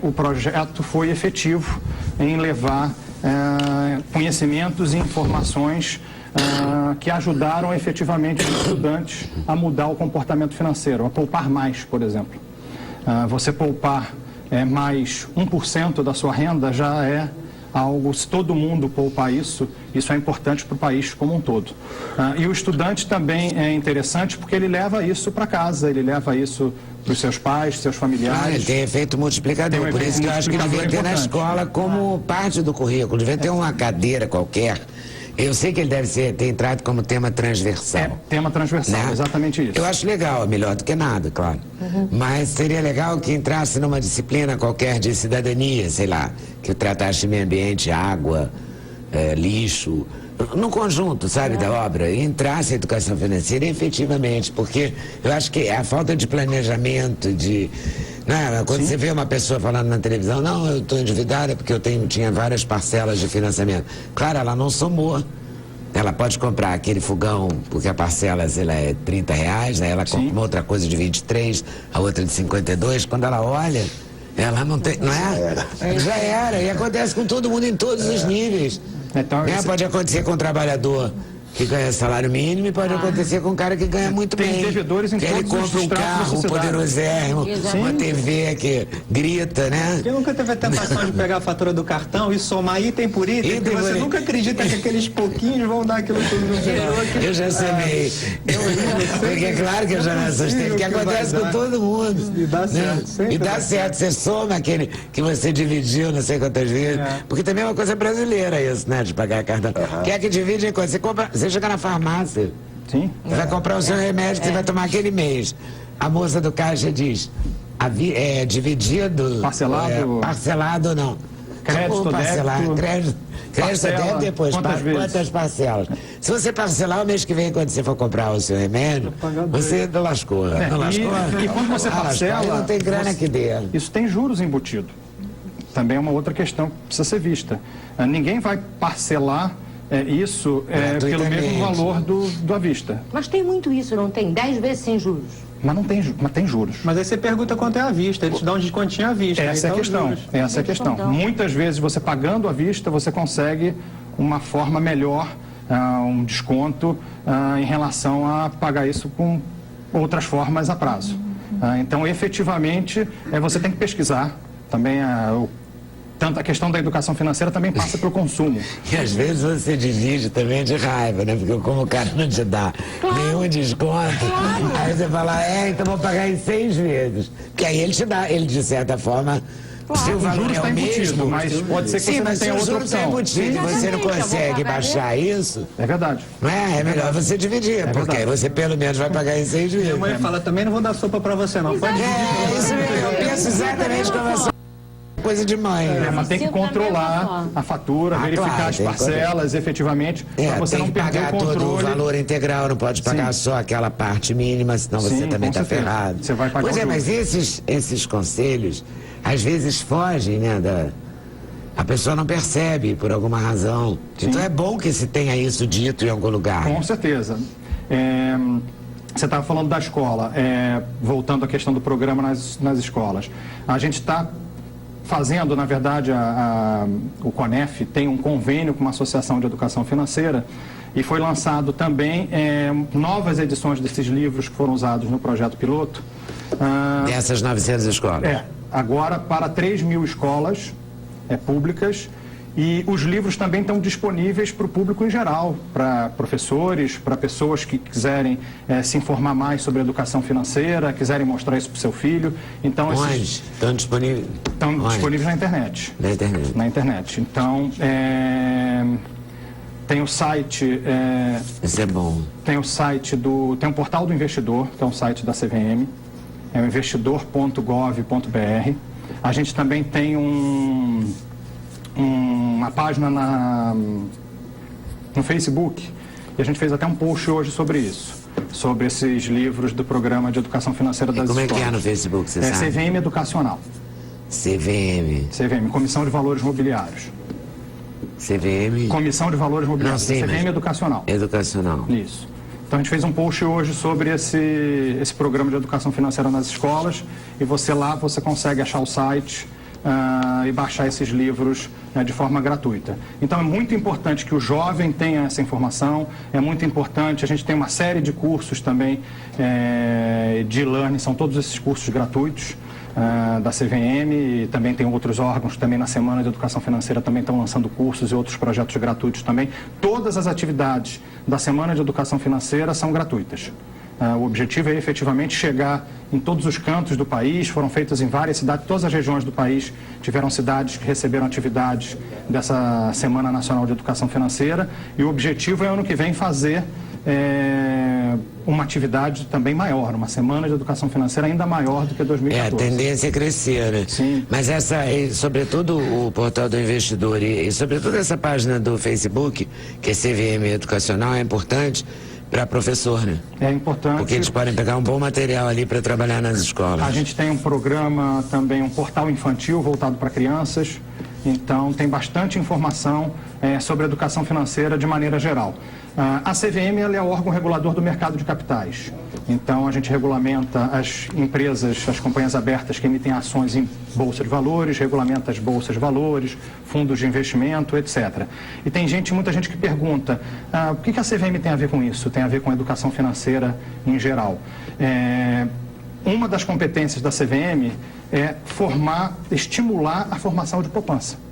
o projeto foi efetivo em levar conhecimentos e informações que ajudaram efetivamente os estudantes a mudar o comportamento financeiro, a poupar mais, por exemplo. Você poupar mais 1% da sua renda já é algo, se todo mundo poupar isso é importante para o país como um todo. E o estudante também é interessante porque ele leva isso para casa, ele leva isso para os seus pais, seus familiares. Ele tem efeito multiplicador, por isso que eu acho que devia ter na escola como parte do currículo, devia ter uma cadeira qualquer. Eu sei que ele deve ter entrado como tema transversal. Tema transversal, né? Exatamente isso. Eu acho legal, melhor do que nada, claro. Mas seria legal que entrasse numa disciplina qualquer de cidadania, sei lá, que tratasse de meio ambiente, água, lixo, no conjunto, sabe, da obra, e entrasse a educação financeira efetivamente, porque eu acho que a falta de planejamento, quando você vê uma pessoa falando na televisão, não, eu estou endividada porque eu tinha várias parcelas de financiamento. Claro, ela não somou. Ela pode comprar aquele fogão, porque a parcela é R$30, né? Ela compra uma outra coisa de 23, a outra de 52. Quando ela olha, ela não tem, não é? Já era. E acontece com todo mundo em todos os níveis. Então, pode acontecer com o trabalhador que ganha salário mínimo e pode acontecer com um cara que ganha muito bem. Tem devedores em que ele compra um carro poderosérrimo, uma TV que grita, né? Quem nunca teve a tentação de pegar a fatura do cartão e somar item por item, porque você nunca acredita que aqueles pouquinhos vão dar aquilo tudo no final. Eu já somei. Porque é claro que eu já me assustei, porque acontece com todo mundo. E dá certo. E dá certo, você soma aquele que você dividiu não sei quantas vezes. Porque também é uma coisa brasileira isso, né? De pagar cartão. Quem é que divide? Você chega na farmácia, Sim. Você vai comprar o seu remédio que você vai tomar aquele mês. A moça do caixa diz, dividido... Parcelado? Parcelado não. Crédito, parcelado, débito... Crédito você deve depois. Quantas parcelas? Se você parcelar o mês que vem, quando você for comprar o seu remédio, você não lascou. Não lascou? E quando você parcela... Não tem grana aqui dentro. Isso tem juros embutido. Também é uma outra questão que precisa ser vista. Ninguém vai parcelar isso pelo mesmo valor do à vista. Mas tem muito isso, não tem? 10 vezes sem juros. Mas tem juros. Mas aí você pergunta quanto é à vista, eles te dão um descontinho à vista. Essa é a questão. Essa é a questão. Muitas vezes você pagando à vista, você consegue uma forma melhor, um desconto em relação a pagar isso com outras formas a prazo. Então, efetivamente, você tem que pesquisar também tanto a questão da educação financeira também passa pelo consumo. E às vezes você divide também de raiva, né? Porque como o cara não te dá nenhum desconto, aí você fala, então vou pagar em 6 vezes. Porque aí ele te dá, ele de certa forma, se o valor é o mesmo, mas pode ser que você não tenha outra opção. Embutido, e você não consegue baixar isso, É verdade. não é? É melhor você dividir, porque aí você pelo menos vai pagar em 6 vezes. Minha mãe fala, também não vou dar sopa pra você não, pode dividir. É, isso mesmo, eu penso exatamente como essa coisa de mãe. Mas tem que controlar a fatura, verificar claro, as tem que parcelas efetivamente, para você tem não que perder pagar o todo o controle. valor integral, não pode pagar só aquela parte mínima, senão você Sim, também com está certeza. ferrado. Você vai pagar Pois o é, juros. mas esses conselhos, às vezes fogem, né, a pessoa não percebe por alguma razão. Então é bom que se tenha isso dito em algum lugar. Com certeza. Você estava falando da escola, voltando à questão do programa nas escolas. A gente está fazendo, na verdade, o CONEF tem um convênio com uma associação de educação financeira e foi lançado também novas edições desses livros que foram usados no projeto piloto. Dessas 900 escolas. Agora para 3.000 escolas públicas, e os livros também estão disponíveis para o público em geral, para professores, para pessoas que quiserem se informar mais sobre educação financeira, quiserem mostrar isso para o seu filho. Então, Onde? Estão disponíveis? Estão disponíveis na internet. Na internet. Na internet. Então, tem o site... Isso é bom. Tem o site tem um portal do investidor, que é um site da CVM, é o investidor.gov.br. A gente também tem uma página no Facebook, e a gente fez até um post hoje sobre isso, sobre esses livros do Programa de Educação Financeira das Como Escolas. é que é no Facebook, você sabe? CVM Educacional. CVM. Comissão de Valores Mobiliários. CVM. Comissão de Valores Mobiliários. Não, sim, CVM mas- Educacional. Educacional. Isso. Então a gente fez um post hoje sobre esse programa de educação financeira nas escolas, e você consegue achar o site e baixar esses livros de forma gratuita. Então é muito importante que o jovem tenha essa informação, é muito importante, a gente tem uma série de cursos também de e-learning, são todos esses cursos gratuitos da CVM, e também tem outros órgãos também na Semana de Educação Financeira também estão lançando cursos e outros projetos gratuitos também. Todas as atividades da Semana de Educação Financeira são gratuitas. O objetivo é efetivamente chegar em todos os cantos do país, foram feitas em várias cidades, todas as regiões do país tiveram cidades que receberam atividades dessa Semana Nacional de Educação Financeira, e o objetivo é ano que vem fazer uma atividade também maior, uma Semana de Educação Financeira ainda maior do que 2014. A tendência é crescer, né? Sim. Mas sobretudo o portal do investidor e sobretudo essa página do Facebook, que é CVM Educacional, é importante para professor, né? É importante. Porque eles podem pegar um bom material ali para trabalhar nas escolas. A gente tem um programa também, um portal infantil voltado para crianças, então tem bastante informação sobre educação financeira de maneira geral. A CVM ela é o órgão regulador do mercado de capitais, então a gente regulamenta as empresas, as companhias abertas que emitem ações em bolsa de valores, regulamenta as bolsas de valores, fundos de investimento, etc. E tem muita gente que pergunta, o que a CVM tem a ver com isso? Tem a ver com educação financeira em geral. Uma das competências da CVM é estimular a formação de poupança.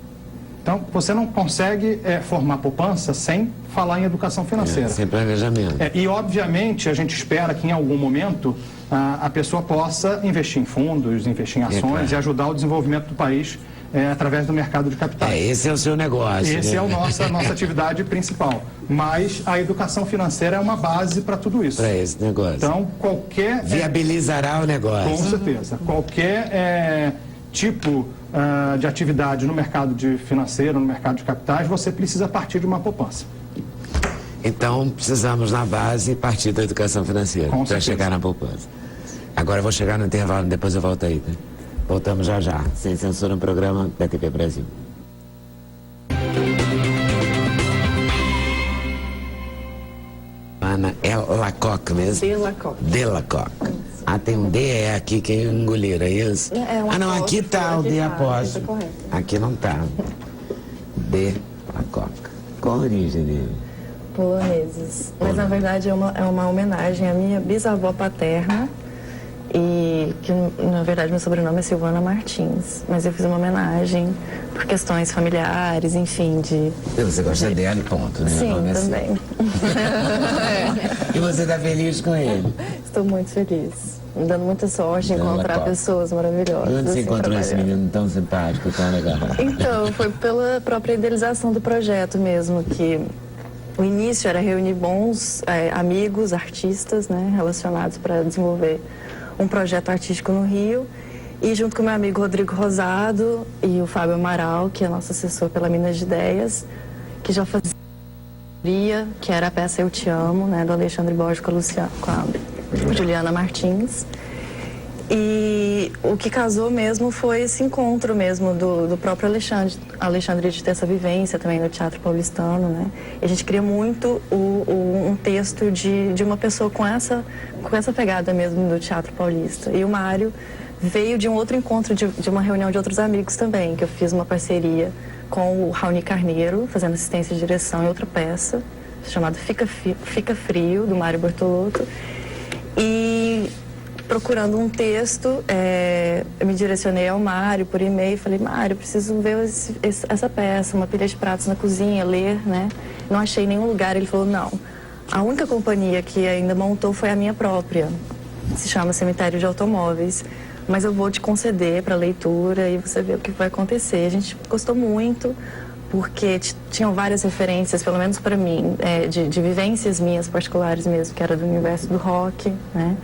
Então, você não consegue formar poupança sem falar em educação financeira. Sem planejamento. E, obviamente, a gente espera que em algum momento a pessoa possa investir em fundos, investir em ações claro. e ajudar o desenvolvimento do país através do mercado de capitais. Esse é o seu negócio. Esse né? é a nossa atividade principal. Mas a educação financeira é uma base para tudo isso. Para esse negócio. Então, qualquer... Viabilizará o negócio. Com certeza. Qualquer tipo de atividade no mercado financeiro, no mercado de capitais, você precisa partir de uma poupança. Então, precisamos, na base, partir da educação financeira Com para certeza. chegar na poupança. Agora eu vou chegar no intervalo, depois eu volto aí. Tá? Voltamos já já, sem censura, no programa da TV Brasil. Ana, é Lacoque mesmo? Delacoque. Tem um D aqui que engoliram, é isso? Não, aqui tá o D apóstolo. Aqui não tá. Delacoque. Qual a origem dele? Poloneses. Mas na verdade é uma homenagem à minha bisavó paterna e que, na verdade, meu sobrenome é Silvana Martins, mas eu fiz uma homenagem por questões familiares, enfim, de... Você gosta dela e ponto, né? Sim, O nome é também. E você tá feliz com ele? Estou muito feliz. Me dando muita sorte de Então, encontrar ela pessoas maravilhosas. E onde você assim, encontrou esse trabalhando. menino tão simpático, tão legal? Então, foi pela própria idealização do projeto mesmo, que o início era reunir bons amigos, artistas, né, relacionados para desenvolver um projeto artístico no Rio. E junto com o meu amigo Rodrigo Rosado e o Fábio Amaral, que é nosso assessor pela Minas de Ideias, que já fazia, que era a peça Eu Te Amo, né, do Alexandre Borges com a Juliana Martins. E o que casou mesmo foi esse encontro mesmo do próprio Alexandre de ter essa vivência também no Teatro Paulistano, né? E a gente queria muito um texto de uma pessoa com essa pegada mesmo do Teatro Paulista. E o Mário veio de um outro encontro, de uma reunião de outros amigos também, que eu fiz uma parceria com o Raoni Carneiro, fazendo assistência de direção em outra peça, chamada Fica Frio, do Mário Bortolotto. E procurando um texto, eu me direcionei ao Mário por e-mail, falei, Mário, preciso ver essa peça, Uma Pilha de Pratos na Cozinha, ler, né? Não achei nenhum lugar. Ele falou, não, a única companhia que ainda montou foi a minha própria, se chama Cemitério de Automóveis, mas eu vou te conceder para leitura e você vê o que vai acontecer. A gente gostou muito, porque tinham várias referências, pelo menos para mim, de vivências minhas particulares mesmo, que era do universo do rock, né?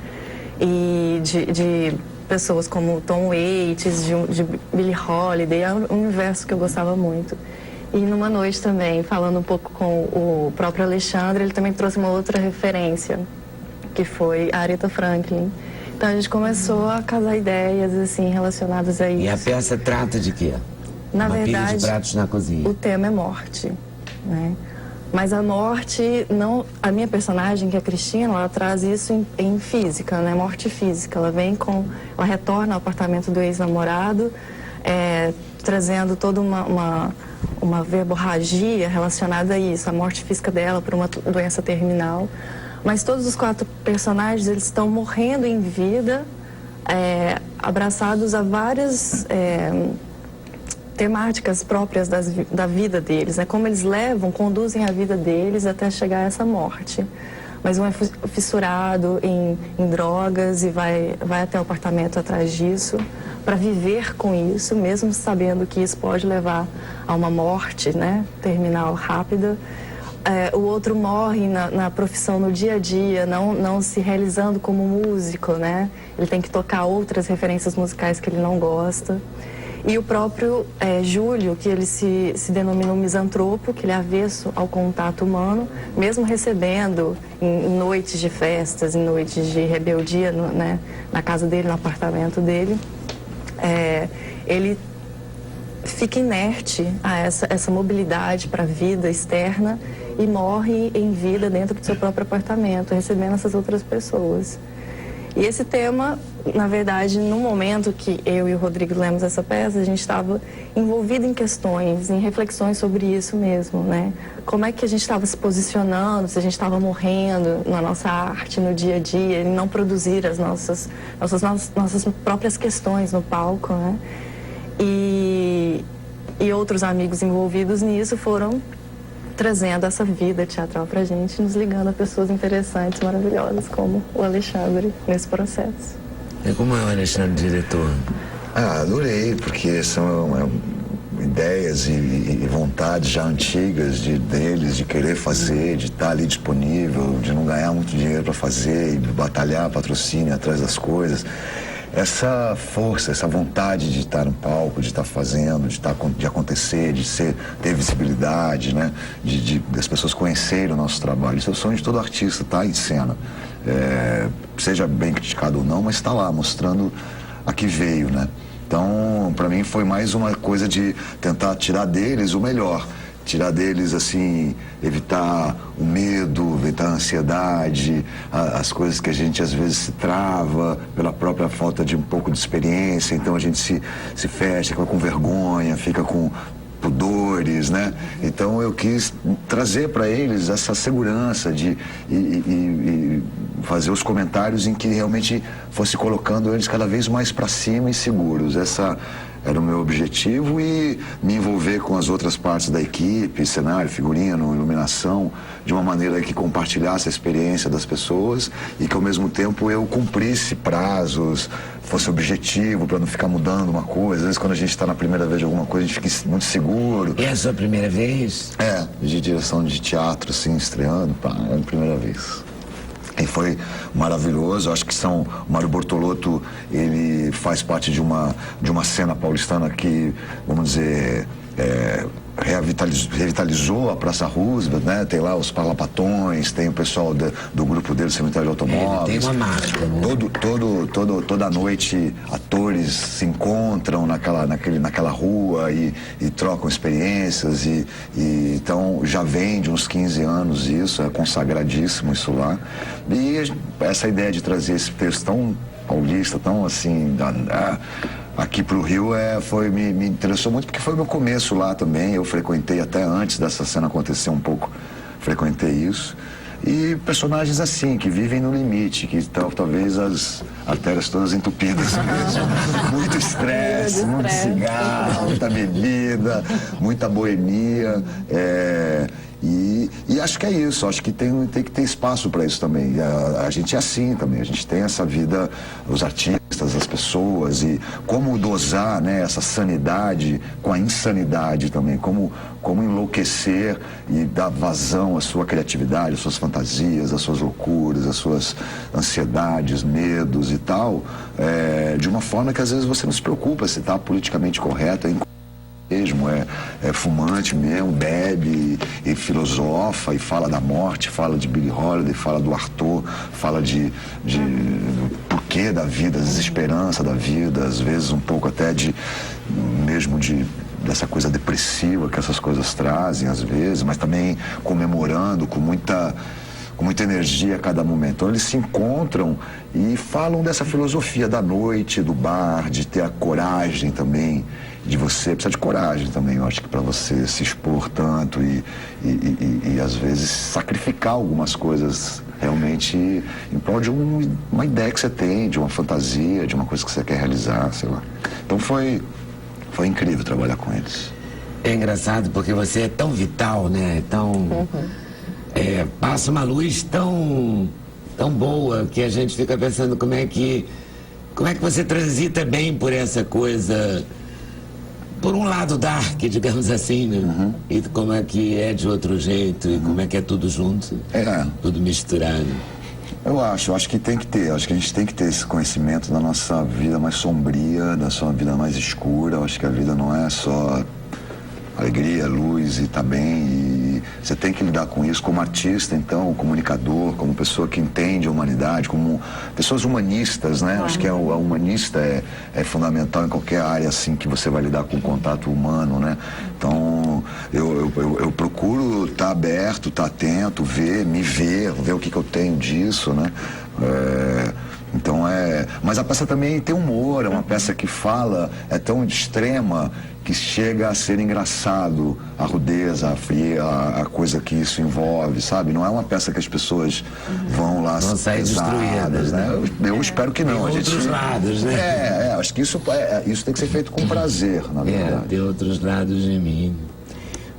E de pessoas como Tom Waits, de Billie Holiday, é um universo que eu gostava muito. E numa noite também, falando um pouco com o próprio Alexandre, ele também trouxe uma outra referência, que foi a Aretha Franklin. Então a gente começou a casar ideias assim relacionadas a isso. E a peça trata de quê? Na Uma pilha verdade, de pratos na cozinha. o tema é morte, né? Mas a morte, não, a minha personagem, que é a Cristina, ela traz isso em física, né? Morte física. Ela retorna ao apartamento do ex-namorado, trazendo toda uma verborragia relacionada a isso, a morte física dela por uma doença terminal. Mas todos os 4 personagens, eles estão morrendo em vida, abraçados a várias temáticas próprias da vida deles, né? Como eles conduzem a vida deles até chegar a essa morte. Mas um é fissurado em drogas e vai até o apartamento atrás disso, para viver com isso, mesmo sabendo que isso pode levar a uma morte, né, terminal rápida. O outro morre na profissão, no dia a dia, não se realizando como músico, né? Ele tem que tocar outras referências musicais que ele não gosta. E o próprio Júlio, que ele se denomina um misantropo, que ele é avesso ao contato humano, mesmo recebendo em noites de festas, em noites de rebeldia, né, na casa dele, no apartamento dele, ele fica inerte a essa mobilidade para a vida externa e morre em vida dentro do seu próprio apartamento, recebendo essas outras pessoas. E esse tema, na verdade, no momento que eu e o Rodrigo lemos essa peça, a gente estava envolvido em questões, em reflexões sobre isso mesmo, né? Como é que a gente estava se posicionando, se a gente estava morrendo na nossa arte, no dia a dia, em não produzir as nossas próprias questões no palco, né? E outros amigos envolvidos nisso foram trazendo essa vida teatral pra gente, nos ligando a pessoas interessantes, maravilhosas, como o Alexandre, nesse processo. E como é o Alexandre, diretor? Adorei, porque são ideias e vontades já antigas deles, de querer fazer, de estar ali disponível, de não ganhar muito dinheiro para fazer e batalhar patrocínio atrás das coisas. Essa força, essa vontade de estar no palco, de estar fazendo, de acontecer, de ter visibilidade, né? Das pessoas conhecerem o nosso trabalho. Isso é o sonho de todo artista, estar em cena. Seja bem criticado ou não, mas está lá, mostrando a que veio, né? Então, para mim foi mais uma coisa de tentar tirar deles o melhor. Tirar deles, assim, evitar o medo, evitar a ansiedade, as coisas que a gente às vezes se trava pela própria falta de um pouco de experiência, então a gente se fecha, fica com vergonha, fica com pudores, né? Então eu quis trazer para eles essa segurança de e fazer os comentários em que realmente fosse colocando eles cada vez mais para cima e seguros. Essa era o meu objetivo, e me envolver com as outras partes da equipe, cenário, figurino, iluminação, de uma maneira que compartilhasse a experiência das pessoas e que ao mesmo tempo eu cumprisse prazos, fosse objetivo para não ficar mudando uma coisa. Às vezes quando a gente está na primeira vez de alguma coisa, a gente fica muito seguro. É a sua primeira vez? É, de direção de teatro, assim, estreando, pá, é a primeira vez. E foi maravilhoso. Acho que o Mário Bortolotto, ele faz parte de uma cena paulistana que, vamos dizer, revitalizou a Praça Roosevelt, né? Tem lá os Parlapatões, tem o pessoal do grupo dele, Cemitério de Automóveis. Tem uma marca, né? Toda noite atores se encontram naquela rua e trocam experiências e então já vem de uns 15 anos isso, é consagradíssimo isso lá. E essa ideia de trazer esse texto tão paulista, tão assim, aqui para o Rio me interessou muito, porque foi o meu começo lá também. Eu frequentei até antes dessa cena acontecer um pouco, frequentei isso. E personagens assim, que vivem no limite, que estão talvez as artérias todas entupidas mesmo. Muito estresse, muito cigarro, muita bebida, muita boemia. E acho que é isso, acho que tem que ter espaço para isso também. A gente é assim também, a gente tem essa vida, os artistas, as pessoas, e como dosar, né, essa sanidade com a insanidade também, como enlouquecer e dar vazão à sua criatividade, às suas fantasias, às suas loucuras, às suas ansiedades, medos e tal, de uma forma que às vezes você não se preocupa se está politicamente correto, mesmo, é fumante mesmo, bebe e filosofa e fala da morte, fala de Billie Holiday, fala do Arthur, fala do porquê da vida, desesperança da vida, às vezes um pouco até dessa coisa depressiva que essas coisas trazem às vezes, mas também comemorando com muita energia a cada momento. Então eles se encontram e falam dessa filosofia da noite, do bar, de ter a coragem também, de você, precisa de coragem também, eu acho que para você se expor tanto e às vezes sacrificar algumas coisas realmente em prol de uma ideia que você tem, de uma fantasia, de uma coisa que você quer realizar, sei lá. Então foi incrível trabalhar com eles. É engraçado porque você é tão vital, né? Tão... passa uma luz tão boa que a gente fica pensando como é que você transita bem por essa coisa, por um lado dark, digamos assim, né? Uhum. E como é que é de outro jeito, e como é que é tudo junto, tudo misturado. Eu acho que tem que ter, acho que a gente tem que ter esse conhecimento da nossa vida mais sombria, da sua vida mais escura. Eu acho que a vida não é só alegria, luz e tá bem, e você tem que lidar com isso como artista, então, comunicador, como pessoa que entende a humanidade, como pessoas humanistas, né? Acho que a humanista é fundamental em qualquer área, assim, que você vai lidar com o contato humano, né? Então, eu procuro estar aberto, estar atento, ver o que eu tenho disso, né? Então mas a peça também tem humor, é uma peça que fala, é tão extrema que chega a ser engraçado, a rudeza, a fria, a coisa que isso envolve, sabe? Não é uma peça que as pessoas vão lá sair destruídas, né? Eu espero que não. Tem outros lados, né? Acho que isso tem que ser feito com prazer, na verdade. Tem outros lados de mim.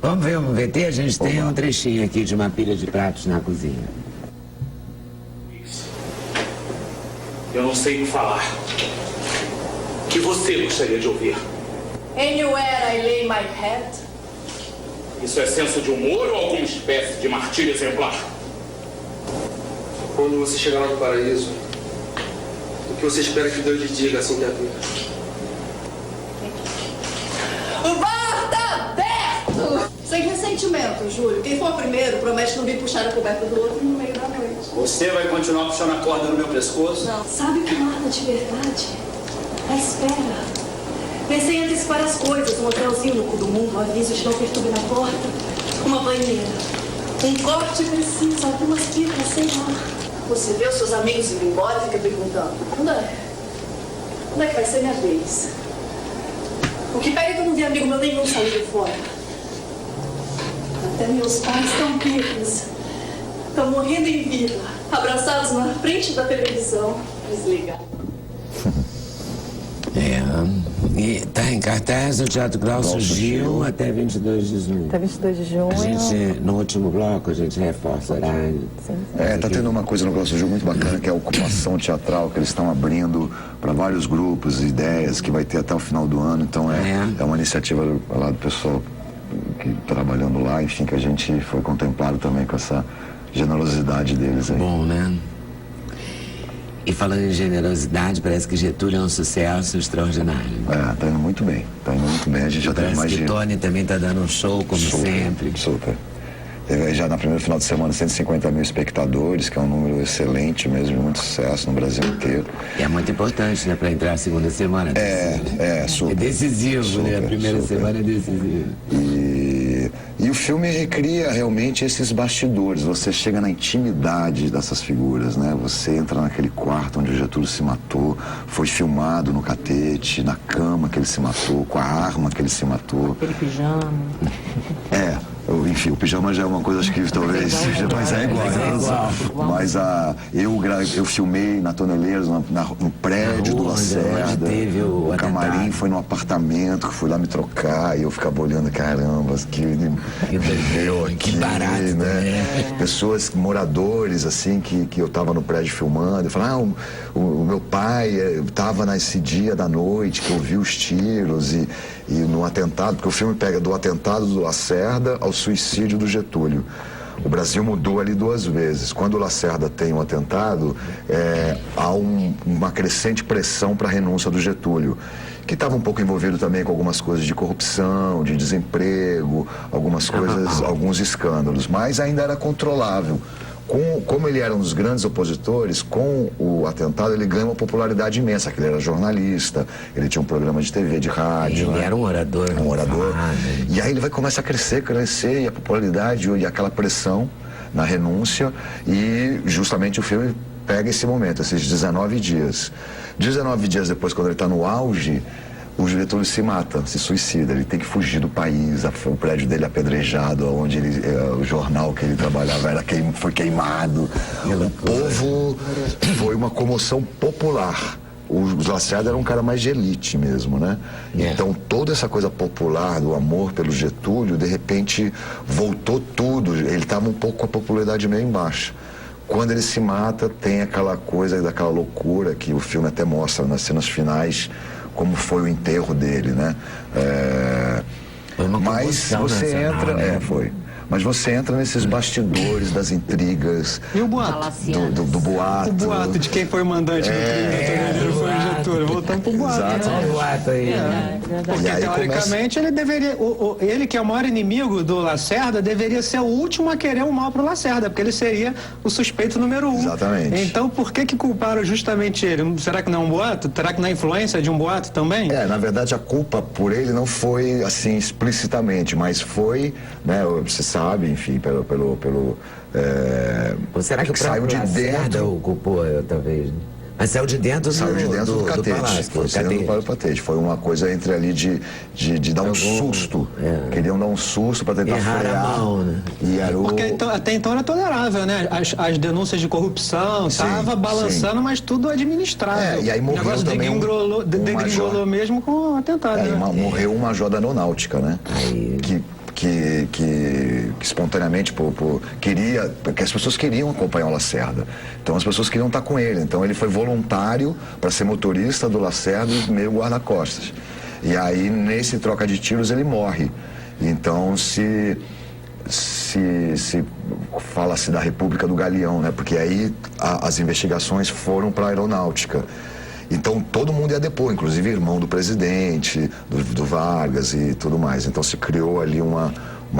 Vamos ver um VT? A gente tem um trechinho aqui de uma pilha de pratos na cozinha. Eu não sei o que falar. O que você gostaria de ouvir? Anywhere I lay my head. Isso é senso de humor ou alguma espécie de martírio exemplar? Quando você chegar lá no paraíso, o que você espera que Deus lhe diga assim que a vida? O bar tá aberto! Sem ressentimento, Júlio. Quem for primeiro promete não vir puxar a coberta do outro no meio da noite. Você vai continuar puxando a corda no meu pescoço? Não. Sabe o que mata de verdade? A espera. Pensei em antecipar as coisas, um hotelzinho no cu do mundo, um aviso de não perturbe na porta, uma banheira, um corte preciso, algumas picas, sei lá. Você vê os seus amigos indo embora e fica perguntando, quando é que vai ser minha vez? O que pega que eu não vi amigo meu nenhum sair de fora. Até meus pais estão vivos. Estão morrendo em vida, abraçados na frente da televisão, desligados. E tá em cartaz no Teatro Glaucio Gil até 22 de junho. Até 22 de junho. A gente, no último bloco, a gente reforça o horário. Tá tendo uma coisa no Glaucio Gil muito bacana, que é a ocupação teatral, que eles estão abrindo para vários grupos, ideias, que vai ter até o final do ano. Então é uma iniciativa lá do pessoal que trabalhando lá, enfim, que a gente foi contemplado também com essa generosidade deles aí. Bom, né? E falando em generosidade, parece que Getúlio é um sucesso extraordinário. Tá indo muito bem. Tá indo muito bem. A gente já tem Parece mais que de... Tony também tá dando um show, como sempre. Super. Teve aí já no primeiro final de semana 150 mil espectadores, que é um número excelente mesmo, de muito sucesso no Brasil inteiro. E é muito importante, né, para entrar a segunda semana. Super. É decisivo, super, né? A primeira super. semana é decisiva. E o filme recria realmente esses bastidores. Você chega na intimidade dessas figuras, né? Você entra naquele quarto onde o Getúlio se matou, foi filmado no catete, na cama que ele se matou, com a arma que ele se matou. Aquele pijama. Enfim, o pijama já é uma coisa, acho que talvez seja, mas é igual. Mas eu filmei na Toneleiros, no prédio do Lacerda. O camarim foi no apartamento, que fui lá me trocar e eu ficava olhando, caramba, que barato, né? Pessoas, moradores, assim, que eu tava no prédio filmando, eu falava, o meu pai tava nesse dia da noite que eu vi os tiros e no atentado, porque o filme pega do atentado do Lacerda ao suicídio do Getúlio. O Brasil mudou ali 2 vezes. Quando o Lacerda tem um atentado, há uma crescente pressão para a renúncia do Getúlio, que estava um pouco envolvido também com algumas coisas de corrupção, de desemprego, algumas coisas, alguns escândalos, mas ainda era controlável. Como ele era um dos grandes opositores, com o atentado ele ganha uma popularidade imensa, que ele era jornalista, ele tinha um programa de TV, de rádio. Ele era um orador. E aí ele começa a crescer, e a popularidade e aquela pressão na renúncia, e justamente o filme pega esse momento, esses 19 dias. 19 dias depois, quando ele está no auge, o Getúlio se mata, se suicida, ele tem que fugir do país, o prédio dele apedrejado, onde o jornal que ele trabalhava foi queimado. O povo foi uma comoção popular. O Lacerda era um cara mais de elite mesmo, né? Então toda essa coisa popular do amor pelo Getúlio, de repente voltou tudo, ele estava um pouco com a popularidade meio embaixo. Quando ele se mata, tem aquela coisa daquela loucura que o filme até mostra nas cenas finais, como foi o enterro dele, né? Mas você entra... foi. Mas você entra nesses bastidores das intrigas. E o boato? Do boato. O boato de quem foi o mandante do crime, foi o Getúlio. Voltamos pro boato. Exato. Olha o boato aí. Porque, teoricamente, ele deveria... ele, que é o maior inimigo do Lacerda, deveria ser o último a querer o mal pro Lacerda, porque ele seria o suspeito número 1. Exatamente. Então, por que culparam justamente ele? Será que não é um boato? Será que não é influência de um boato também? Na verdade, a culpa por ele não foi, assim, explicitamente, mas foi, né, você sabe, enfim, Ou será que o saiu de dentro o culpou, talvez? Mas saiu de dentro do catete. palácio. Foi saindo do catete. Foi uma coisa entre ali de dar um susto. Queriam dar um susto para tentar frear. A mão, né? Porque até então era tolerável, né? As denúncias de corrupção, estava balançando, mas tudo administrável. E aí morreu o negócio também degringolou mesmo com o atentado. Morreu um major da aeronáutica, né? Que espontaneamente queria, porque as pessoas queriam acompanhar o Lacerda, então as pessoas queriam estar com ele, então ele foi voluntário para ser motorista do Lacerda e meio guarda-costas, e aí nesse troca de tiros ele morre. Então se fala-se da República do Galeão, né? Porque aí as investigações foram para a aeronáutica. Então todo mundo ia depor, inclusive irmão do presidente, do Vargas e tudo mais. Então se criou ali uma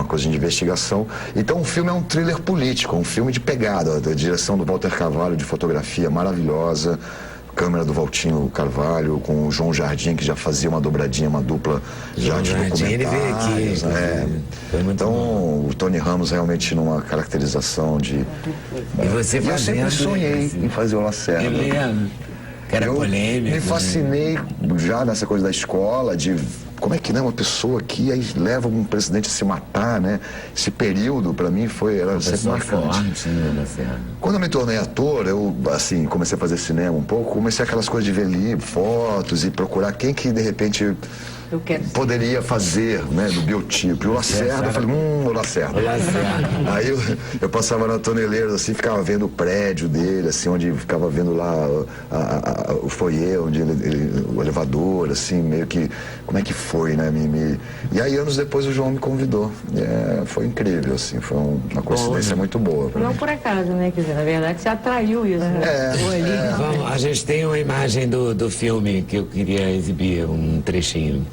coisa de investigação. Então o filme é um thriller político, um filme de pegada, da direção do Walter Carvalho, de fotografia maravilhosa, câmera do Valtinho Carvalho, com o João Jardim, que já fazia uma dobradinha, uma dupla já de documentários. Ele veio aqui. Então o Tony Ramos realmente numa caracterização de... E você eu sempre sonhei em fazer o Lacerda. Que era polêmico, me fascinei já nessa coisa da escola, de como é que uma pessoa aqui aí leva um presidente a se matar, né? Esse período, para mim, era sempre marcante. Quando eu me tornei ator, eu, assim, comecei a fazer cinema um pouco, comecei aquelas coisas de ver livros, fotos e procurar quem que, de repente, poderia fazer, né, do biotipo. E o Lacerda, eu falei, o Lacerda. Aí eu passava na Toneleira, assim, ficava vendo o prédio dele, assim, onde ficava vendo lá o foyer, onde o elevador, assim, meio que, como é que foi, né? E aí, anos depois, o João me convidou. Foi incrível, assim, foi uma coincidência muito boa. Não por acaso, né? Quer dizer, na verdade, você atraiu isso, né? Vamos, a gente tem uma imagem do filme que eu queria exibir, um trechinho.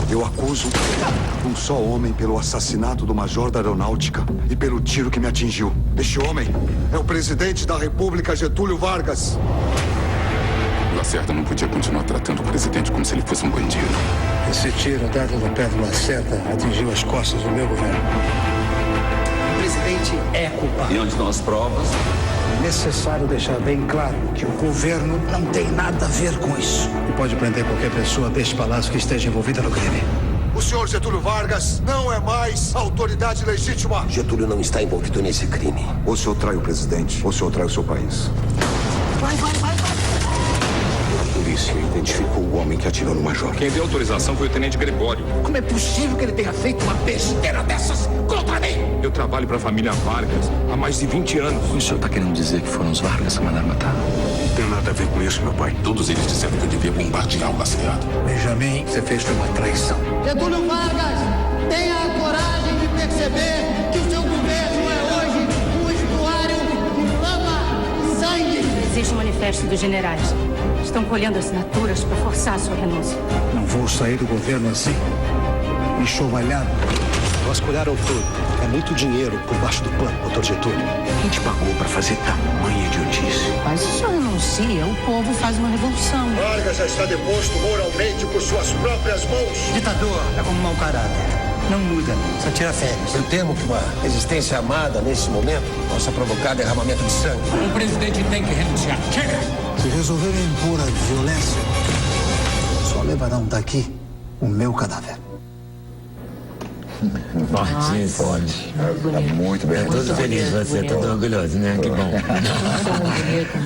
Eu acuso um só homem pelo assassinato do major da aeronáutica e pelo tiro que me atingiu. Este homem é o presidente da República, Getúlio Vargas. Lacerda não podia continuar tratando o presidente como se ele fosse um bandido. Esse tiro dado no pé do Lacerda atingiu as costas do meu governo. O presidente é culpado. E onde estão as provas? É necessário deixar bem claro que o governo não tem nada a ver com isso. E pode prender qualquer pessoa deste palácio que esteja envolvida no crime. O senhor Getúlio Vargas não é mais autoridade legítima. Getúlio não está envolvido nesse crime. Ou o senhor trai o presidente, ou o senhor trai o seu país. Vai. A polícia identificou o homem que atirou no major. Quem deu autorização foi o tenente Gregório. Como é possível que ele tenha feito uma besteira dessas contra mim? Eu trabalho para a família Vargas há mais de 20 anos. O senhor está querendo dizer que foram os Vargas que mandaram matar? Não tem nada a ver com isso, meu pai. Todos eles disseram que eu devia bombardear o Lacerda. Benjamin, você fez uma traição. Getúlio Vargas, tenha a coragem de perceber que o seu governo é hoje um estuário de lama e sangue. Existe um manifesto dos generais. Estão colhendo assinaturas para forçar a sua renúncia. Não vou sair do governo assim, enxovalhado. Vasculharam tudo. É muito dinheiro por baixo do pano, doutor Getúlio. Quem te pagou para fazer tamanha idiotice? Mas se o senhor renuncia, o povo faz uma revolução. Vargas já está deposto moralmente por suas próprias mãos. Ditador é como mau caráter. Não muda, só tira férias. Eu temo que uma resistência armada nesse momento possa provocar derramamento de sangue. O presidente tem que renunciar. Chega! Se resolverem impor a violência, só levarão daqui o meu cadáver. Forte. Tá muito bem. Todo feliz você, todo orgulhoso, né? Que bom.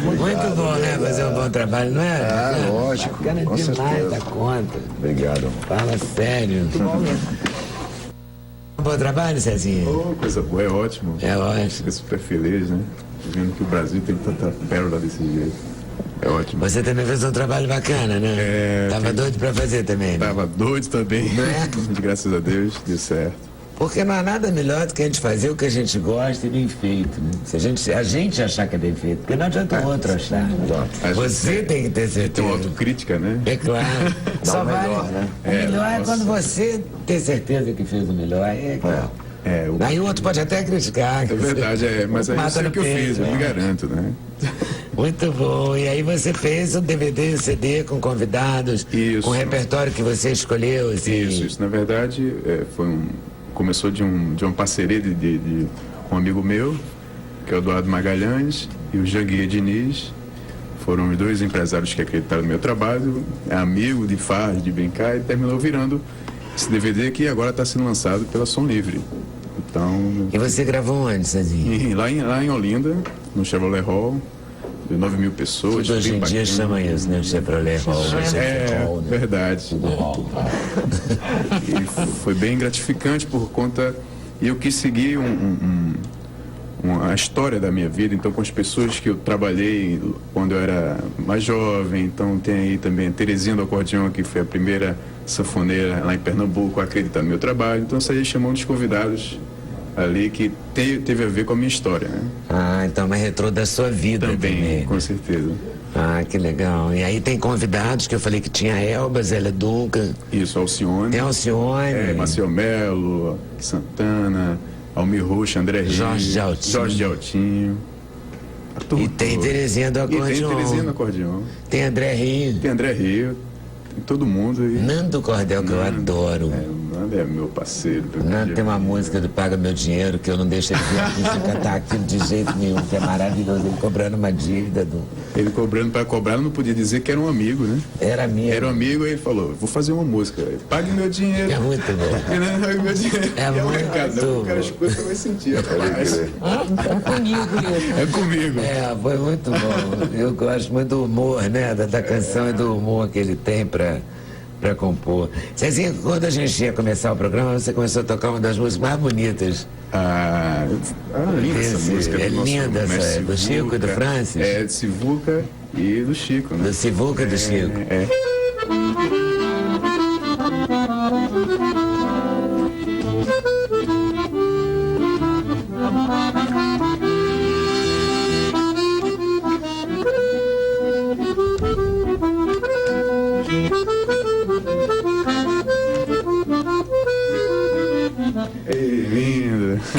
Muito bom, né? Fazer um bom trabalho, não é? Lógico. Bacana Com demais certeza. da conta. Obrigado. Fala sério. Muito bom mesmo. Um bom trabalho, Cezinha? Coisa boa, é ótimo. É ótimo. Fico super feliz, né? Vendo que o Brasil tem tanta pérola desse jeito. É ótimo. Você também fez um trabalho bacana, né? Tava doido pra fazer também, né? Tava doido também. Graças a Deus, deu certo. Porque não há nada melhor do que a gente fazer o que a gente gosta e bem feito, né? Se a gente achar que é bem feito, porque não adianta o outro achar. Você tem que ter certeza. Tem uma autocrítica, né? É claro. Só vale, melhor, né? O melhor é quando você ter certeza que fez o melhor. É claro. Aí o outro pode até criticar. É verdade, mas é isso que eu fiz, eu me garanto, né? Muito bom. E aí você fez um DVD e CD com convidados, com o repertório que você escolheu. Assim. Isso. Na verdade, começou de uma parceria de um amigo meu, que é o Eduardo Magalhães, e o Janguier Diniz. Foram os dois empresários que acreditaram no meu trabalho, é amigo de farra, de brincar, e terminou virando esse DVD que agora está sendo lançado pela Som Livre. Então, e você gravou onde, Cezinha? Lá em Olinda, no Chevrolet Hall, de 9 mil pessoas. Tudo hoje em dia chama isso, né? Chevrolet Hall. Hall, né? Verdade. E foi bem gratificante por conta... E eu quis seguir a história da minha vida, então com as pessoas que eu trabalhei quando eu era mais jovem. Então tem aí também a Terezinha do Acordeão, que foi a primeira sanfoneira lá em Pernambuco a acreditar no meu trabalho. Então isso aí chamou uns convidados ali que teve a ver com a minha história, né? Ah, então é uma retrô da sua vida também. Com certeza. Ah, que legal. E aí tem convidados que eu falei que tinha Elba, Zélia Duncan. Isso, Alcione. Tem Alcione. Maciel Melo, Santana, Almir Rocha, André Rios, Jorge de Altinho. E tem Terezinha do acordeon. E tem Terezinha do acordeon. Tem André Rio. Tem André Rio. Tem todo mundo aí. Nando Cordel, que eu adoro. Nando é meu parceiro. Nando tem uma música do Paga Meu Dinheiro, que eu não deixo ele vir aqui sem cantar aquilo de jeito nenhum, que é maravilhoso. Ele cobrando uma dívida do... Ele cobrando para cobrar, não podia dizer que era um amigo, né? Era amigo. Era um amigo, e ele falou, vou fazer uma música. Pague meu dinheiro. É muito bom. Pague meu dinheiro. É muito bom. O cara escuta, vai sentir. É comigo isso. É comigo. É, foi muito bom. Eu gosto muito do humor, né? Da canção e do humor que ele tem pra compor. Cezinha, quando a gente ia começar o programa, você começou a tocar uma das músicas mais bonitas. Linda essa música. É do nosso linda essa, mestre do Chico e do Francis. É, de Sivuca e do Chico, né? Do Sivuca e do Chico. É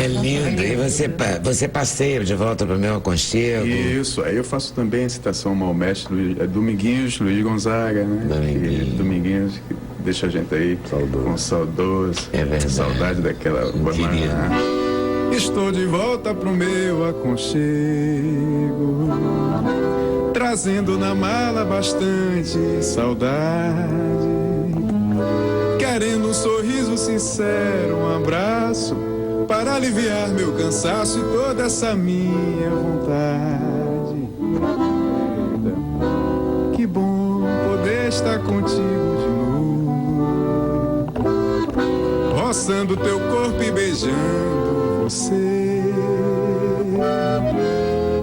lindo. E você passeia de volta para o meu aconchego. Isso. Aí eu faço também citação ao mestre Dominguinhos, Luiz Gonzaga, né? Dominguinhos, que deixa a gente aí com saudoso. É verdade. Saudade daquela banana. Estou de volta pro meu aconchego, trazendo na mala bastante saudade, querendo um sorriso sincero, um abraço para aliviar meu cansaço e toda essa minha vontade. Que bom poder estar contigo de novo, roçando teu corpo e beijando você.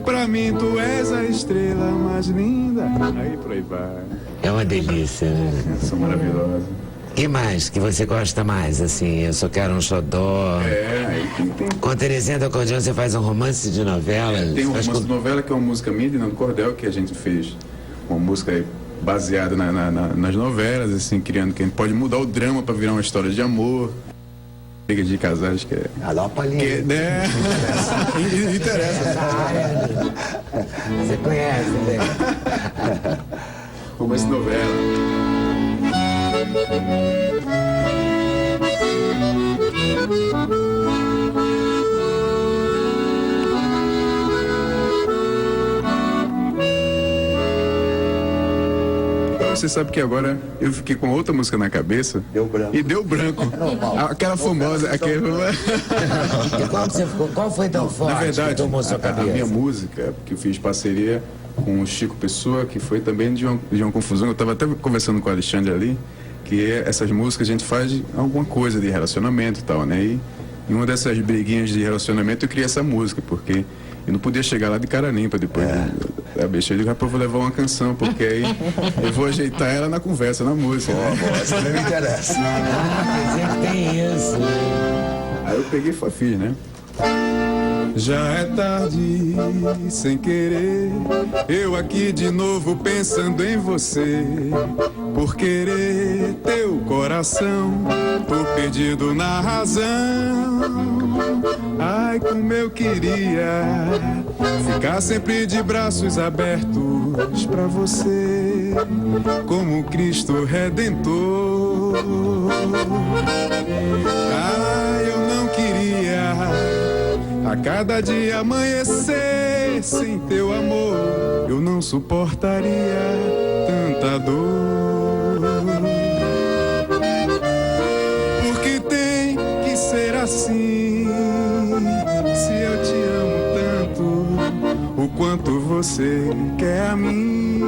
Pra mim tu és a estrela mais linda. Aí por aí vai. É uma delícia, né? São maravilhosas. Que mais que você gosta mais, assim? Eu só quero um xodó. Com a Terezinha do acordeon você faz um romance de novela? Tem um romance de novela que é uma música minha de Nando Cordel, que a gente fez. Uma música baseada nas novelas, assim, criando que a gente pode mudar o drama para virar uma história de amor. Briga de casais que é... Dá uma palhinha. Né? Interessa. Você conhece, né? Romance de novela. Você sabe que agora eu fiquei com outra música na cabeça. Deu branco. E deu branco. Aquela famosa. Qual foi tão forte? Na verdade, que tomou sua cabeça? A minha música, que eu fiz parceria com o Chico Pessoa, que foi também de uma confusão. Eu estava até conversando com o Alexandre ali, que essas músicas a gente faz alguma coisa de relacionamento e tal, né? E em uma dessas briguinhas de relacionamento eu criei essa música, porque eu não podia chegar lá de cara limpa depois da besteira. Eu digo, rapaz, eu vou levar uma canção, porque aí eu vou ajeitar ela na conversa, na música. Isso não me interessa. Sempre tem isso. Aí eu peguei e fiz, né? Já é tarde, sem querer, eu aqui de novo pensando em você. Por querer teu coração, tô perdido na razão. Ai, como eu queria ficar sempre de braços abertos pra você, como Cristo Redentor. Ai, eu não queria a cada dia amanhecer sem teu amor, eu não suportaria tanta dor. Porque tem que ser assim, se eu te amo tanto, o quanto você quer a mim.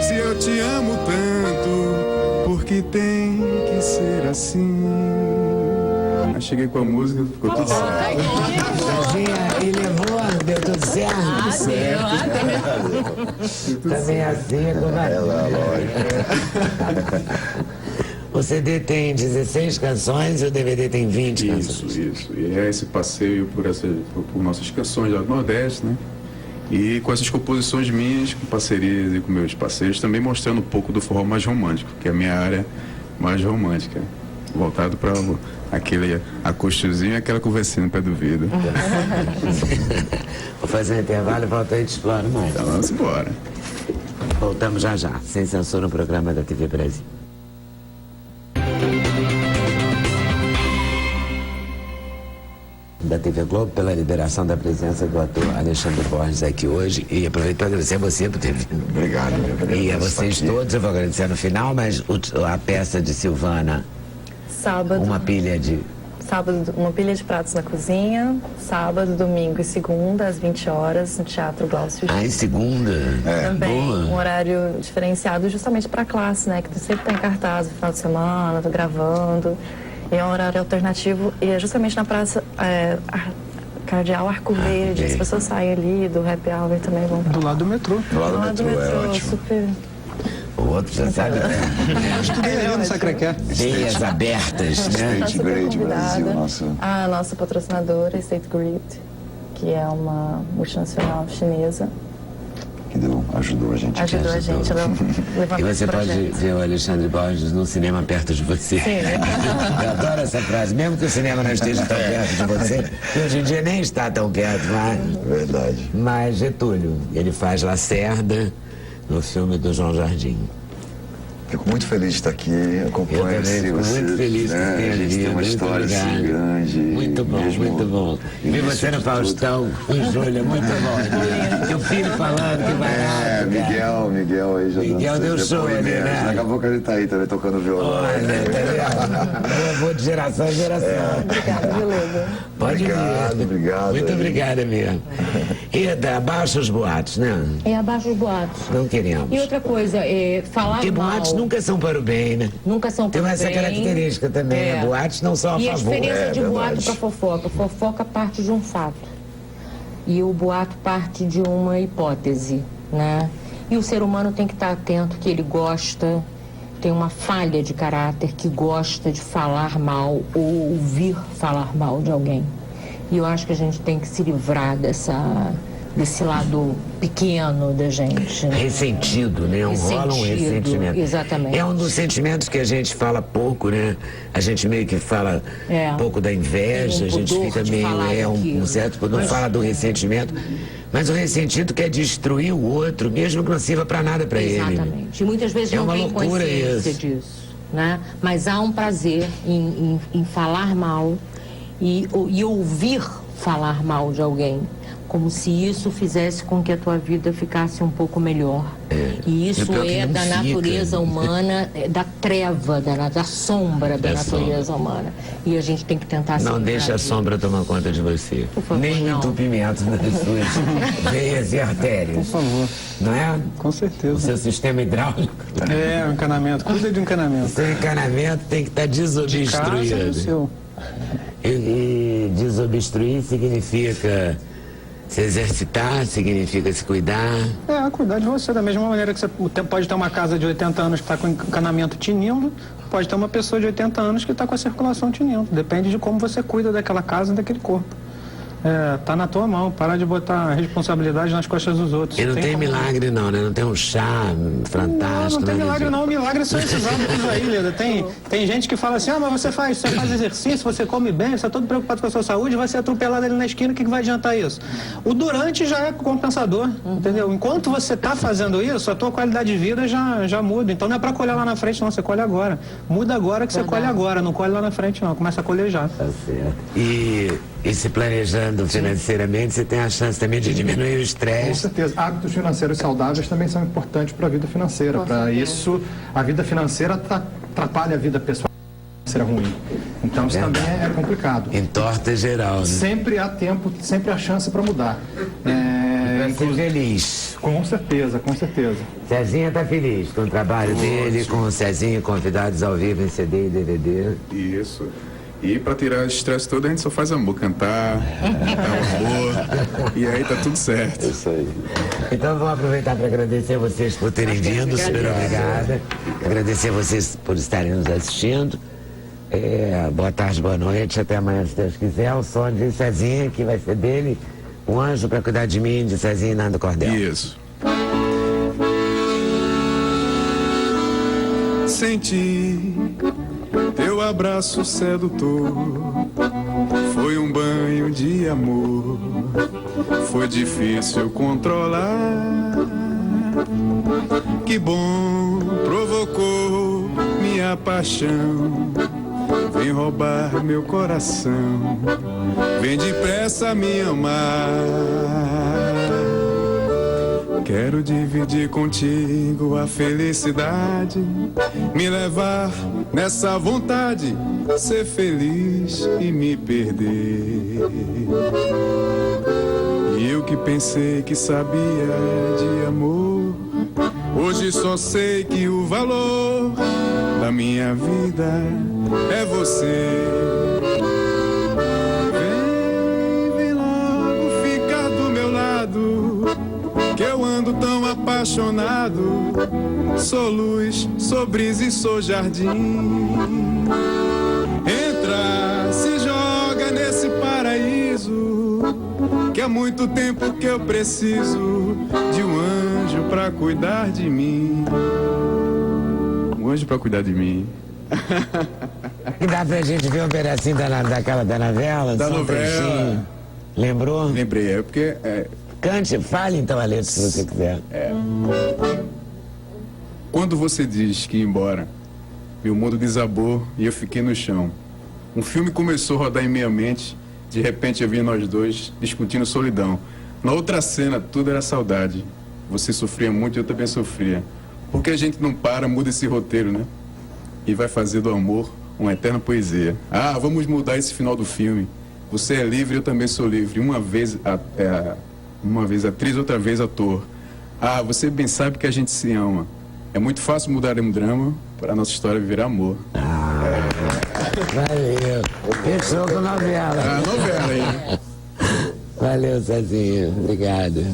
Se eu te amo tanto, porque tem que ser assim. Aí cheguei com a música, ficou tudo certo. E levou, deu tudo certo? Também assim é como O CD tem 16 canções e o DVD tem 20 canções. Isso. E é esse passeio por nossas canções do Nordeste, né? E com essas composições minhas, com parcerias e com meus parceiros, também mostrando um pouco do forró mais romântico, que é a minha área mais romântica. voltado para aquele acústicozinho e aquela conversinha no pé do vidro. Vou fazer um intervalo e volto aí e te exploro mais. Então vamos embora. Voltamos já já, sem censura, no programa da TV Brasil. Da TV Globo, pela liberação da presença do ator Alexandre Borges aqui hoje, e aproveito para agradecer a você por ter vindo. Obrigado, meu querido. E a vocês todos, eu vou agradecer no final, mas a peça de Silvana, Sábado. uma pilha de pratos na cozinha, sábado, domingo e segunda, às 20 horas, no Teatro Glaucio Gil. Ah, em segunda? Também, Boa. um horário diferenciado justamente para a classe, né? Que sempre tem cartaz no final de semana, tô gravando. E é um horário alternativo e é justamente na Praça Cardeal Arco Verde. As pessoas saem ali do happy hour também vão pra... Do lado do metrô. Do lado do metrô, é ótimo. Super... O outro já sabe. Eu estudei ali no Sacré-Cœur. Veias abertas, né? State Grid Brasil, nossa. A nossa patrocinadora, State Grid, que é uma multinacional chinesa. Que ajudou a gente. Ajudou a gente a levantar E você esse pode projeto. ver o Alexandre Borges no cinema perto de você. Sim. Eu adoro essa frase, mesmo que o cinema não esteja tão perto de você, que hoje em dia nem está tão perto, mas... Verdade. Mas Getúlio, ele faz Lacerda no filme do João Jardim. Fico muito feliz de estar aqui, acompanho. Eu também fico muito feliz que você tenha A gente tem uma muito história assim obrigado. grande. Muito bom, mesmo muito bom. Vi você no Faustão, com Júlia, muito bom. Teu filho falando que vai lá. Miguel aí já Miguel deu show ali, né? Daqui a pouco ele tá aí também tocando violão. Olha, tá vendo? Vou de geração em geração. Obrigada, Viludo. Pode vir. Obrigado. Muito obrigada mesmo. Eda, abaixa os boatos, né? É abaixo os boatos. Não queremos. E outra coisa, falar Porque mal... boatos nunca são para o bem, né? Nunca são para o Tem bem. essa característica também, né? Boatos não são a e favor. E a diferença de boato verdade. para fofoca? Fofoca parte de um fato. E o boato parte de uma hipótese, né? E o ser humano tem que estar atento que ele gosta, tem uma falha de caráter, que gosta de falar mal ou ouvir falar mal de alguém. E eu acho que a gente tem que se livrar desse lado pequeno da gente. Né? Ressentido, né? Rola um ressentimento. Exatamente. É um dos sentimentos que a gente fala pouco, né? A gente meio que fala pouco da inveja, a gente fica meio, um certo, não fala do ressentimento. Mas o ressentido quer destruir o outro, mesmo que não sirva para nada para ele. Exatamente. E muitas vezes não tem consciência disso, né? Mas há um prazer em falar mal e ouvir falar mal de alguém, como se isso fizesse com que a tua vida ficasse um pouco melhor. E isso é da natureza humana, da treva, da sombra da natureza humana. E a gente tem que tentar... Não deixa a sombra tomar conta de você. Por favor, nem o entupimento das suas veias e artérias. Por favor. Não é? Com certeza. O seu sistema hidráulico. O encanamento. Cuida de encanamento. O seu encanamento tem que estar desobstruído. De casa e do seu. E desobstruir significa se exercitar, significa se cuidar. Cuidar de você. Da mesma maneira que você pode ter uma casa de 80 anos que está com encanamento tinindo, pode ter uma pessoa de 80 anos que está com a circulação tinindo. Depende de como você cuida daquela casa e daquele corpo. Tá na tua mão, para de botar a responsabilidade nas costas dos outros. E não tem milagre não, né? Não tem um chá fantástico. Não tem milagre não, milagre são esses hábitos aí, Leda. Tem gente que fala assim, mas você faz exercício, você come bem, você está todo preocupado com a sua saúde, vai ser atropelado ali na esquina, o que vai adiantar isso? O durante já é compensador, entendeu? Enquanto você está fazendo isso, a tua qualidade de vida já muda. Então não é para colher lá na frente não, você colhe agora. Muda agora que você colhe agora, não colhe lá na frente não, começa a colher já. Tá certo. E se planejando financeiramente, você tem a chance também de diminuir o estresse. Com certeza. Hábitos financeiros saudáveis também são importantes para a vida financeira. Para isso, a vida financeira atrapalha a vida pessoal financeira ruim. Então, isso também é complicado. Entorta geral, né? Sempre há tempo, sempre há chance para mudar. Para ser feliz. Com certeza, com certeza. Cezinha está feliz com o trabalho dele, com o Cezinha, convidados ao vivo em CD e DVD. Isso. E pra tirar o estresse todo, a gente só faz amor, cantar amor, e aí tá tudo certo. Isso aí. Então vamos aproveitar para agradecer a vocês por terem vindo, super obrigada. Agradecer a vocês por estarem nos assistindo. Boa tarde, boa noite, até amanhã se Deus quiser. O som de Cezinha, que vai ser dele, um anjo para cuidar de mim, de Cezinha e Nando Cordel. Isso. Senti teu seu abraço sedutor, foi um banho de amor, foi difícil controlar. Que bom, provocou minha paixão, vem roubar meu coração, vem depressa me amar. Quero dividir contigo a felicidade, me levar nessa vontade, ser feliz e me perder. E eu que pensei que sabia de amor, hoje só sei que o valor da minha vida é você. Vem logo ficar do meu lado, que eu ando tão apaixonado. Sou luz, sou brisa e sou jardim. Entra, se joga nesse paraíso, que há muito tempo que eu preciso de um anjo pra cuidar de mim. Um anjo pra cuidar de mim. Dá pra gente ver um pedacinho daquela da novela? Da Só um novela. trechinho. Lembrou? Lembrei, é porque... Cante, fale então a letra se você quiser. Quando você diz que ia embora, meu mundo desabou e eu fiquei no chão. Um filme começou a rodar em minha mente, de repente eu vi nós dois discutindo solidão. Na outra cena, tudo era saudade. Você sofria muito e eu também sofria. Por que a gente não para, muda esse roteiro, né? E vai fazer do amor uma eterna poesia. Ah, vamos mudar esse final do filme. Você é livre, eu também sou livre. Uma vez atriz, outra vez ator. Ah, você bem sabe que a gente se ama. É muito fácil mudar um drama para a nossa história virar amor. Valeu. Fechou com novela. Novela aí. Valeu, Cezinha. Obrigado.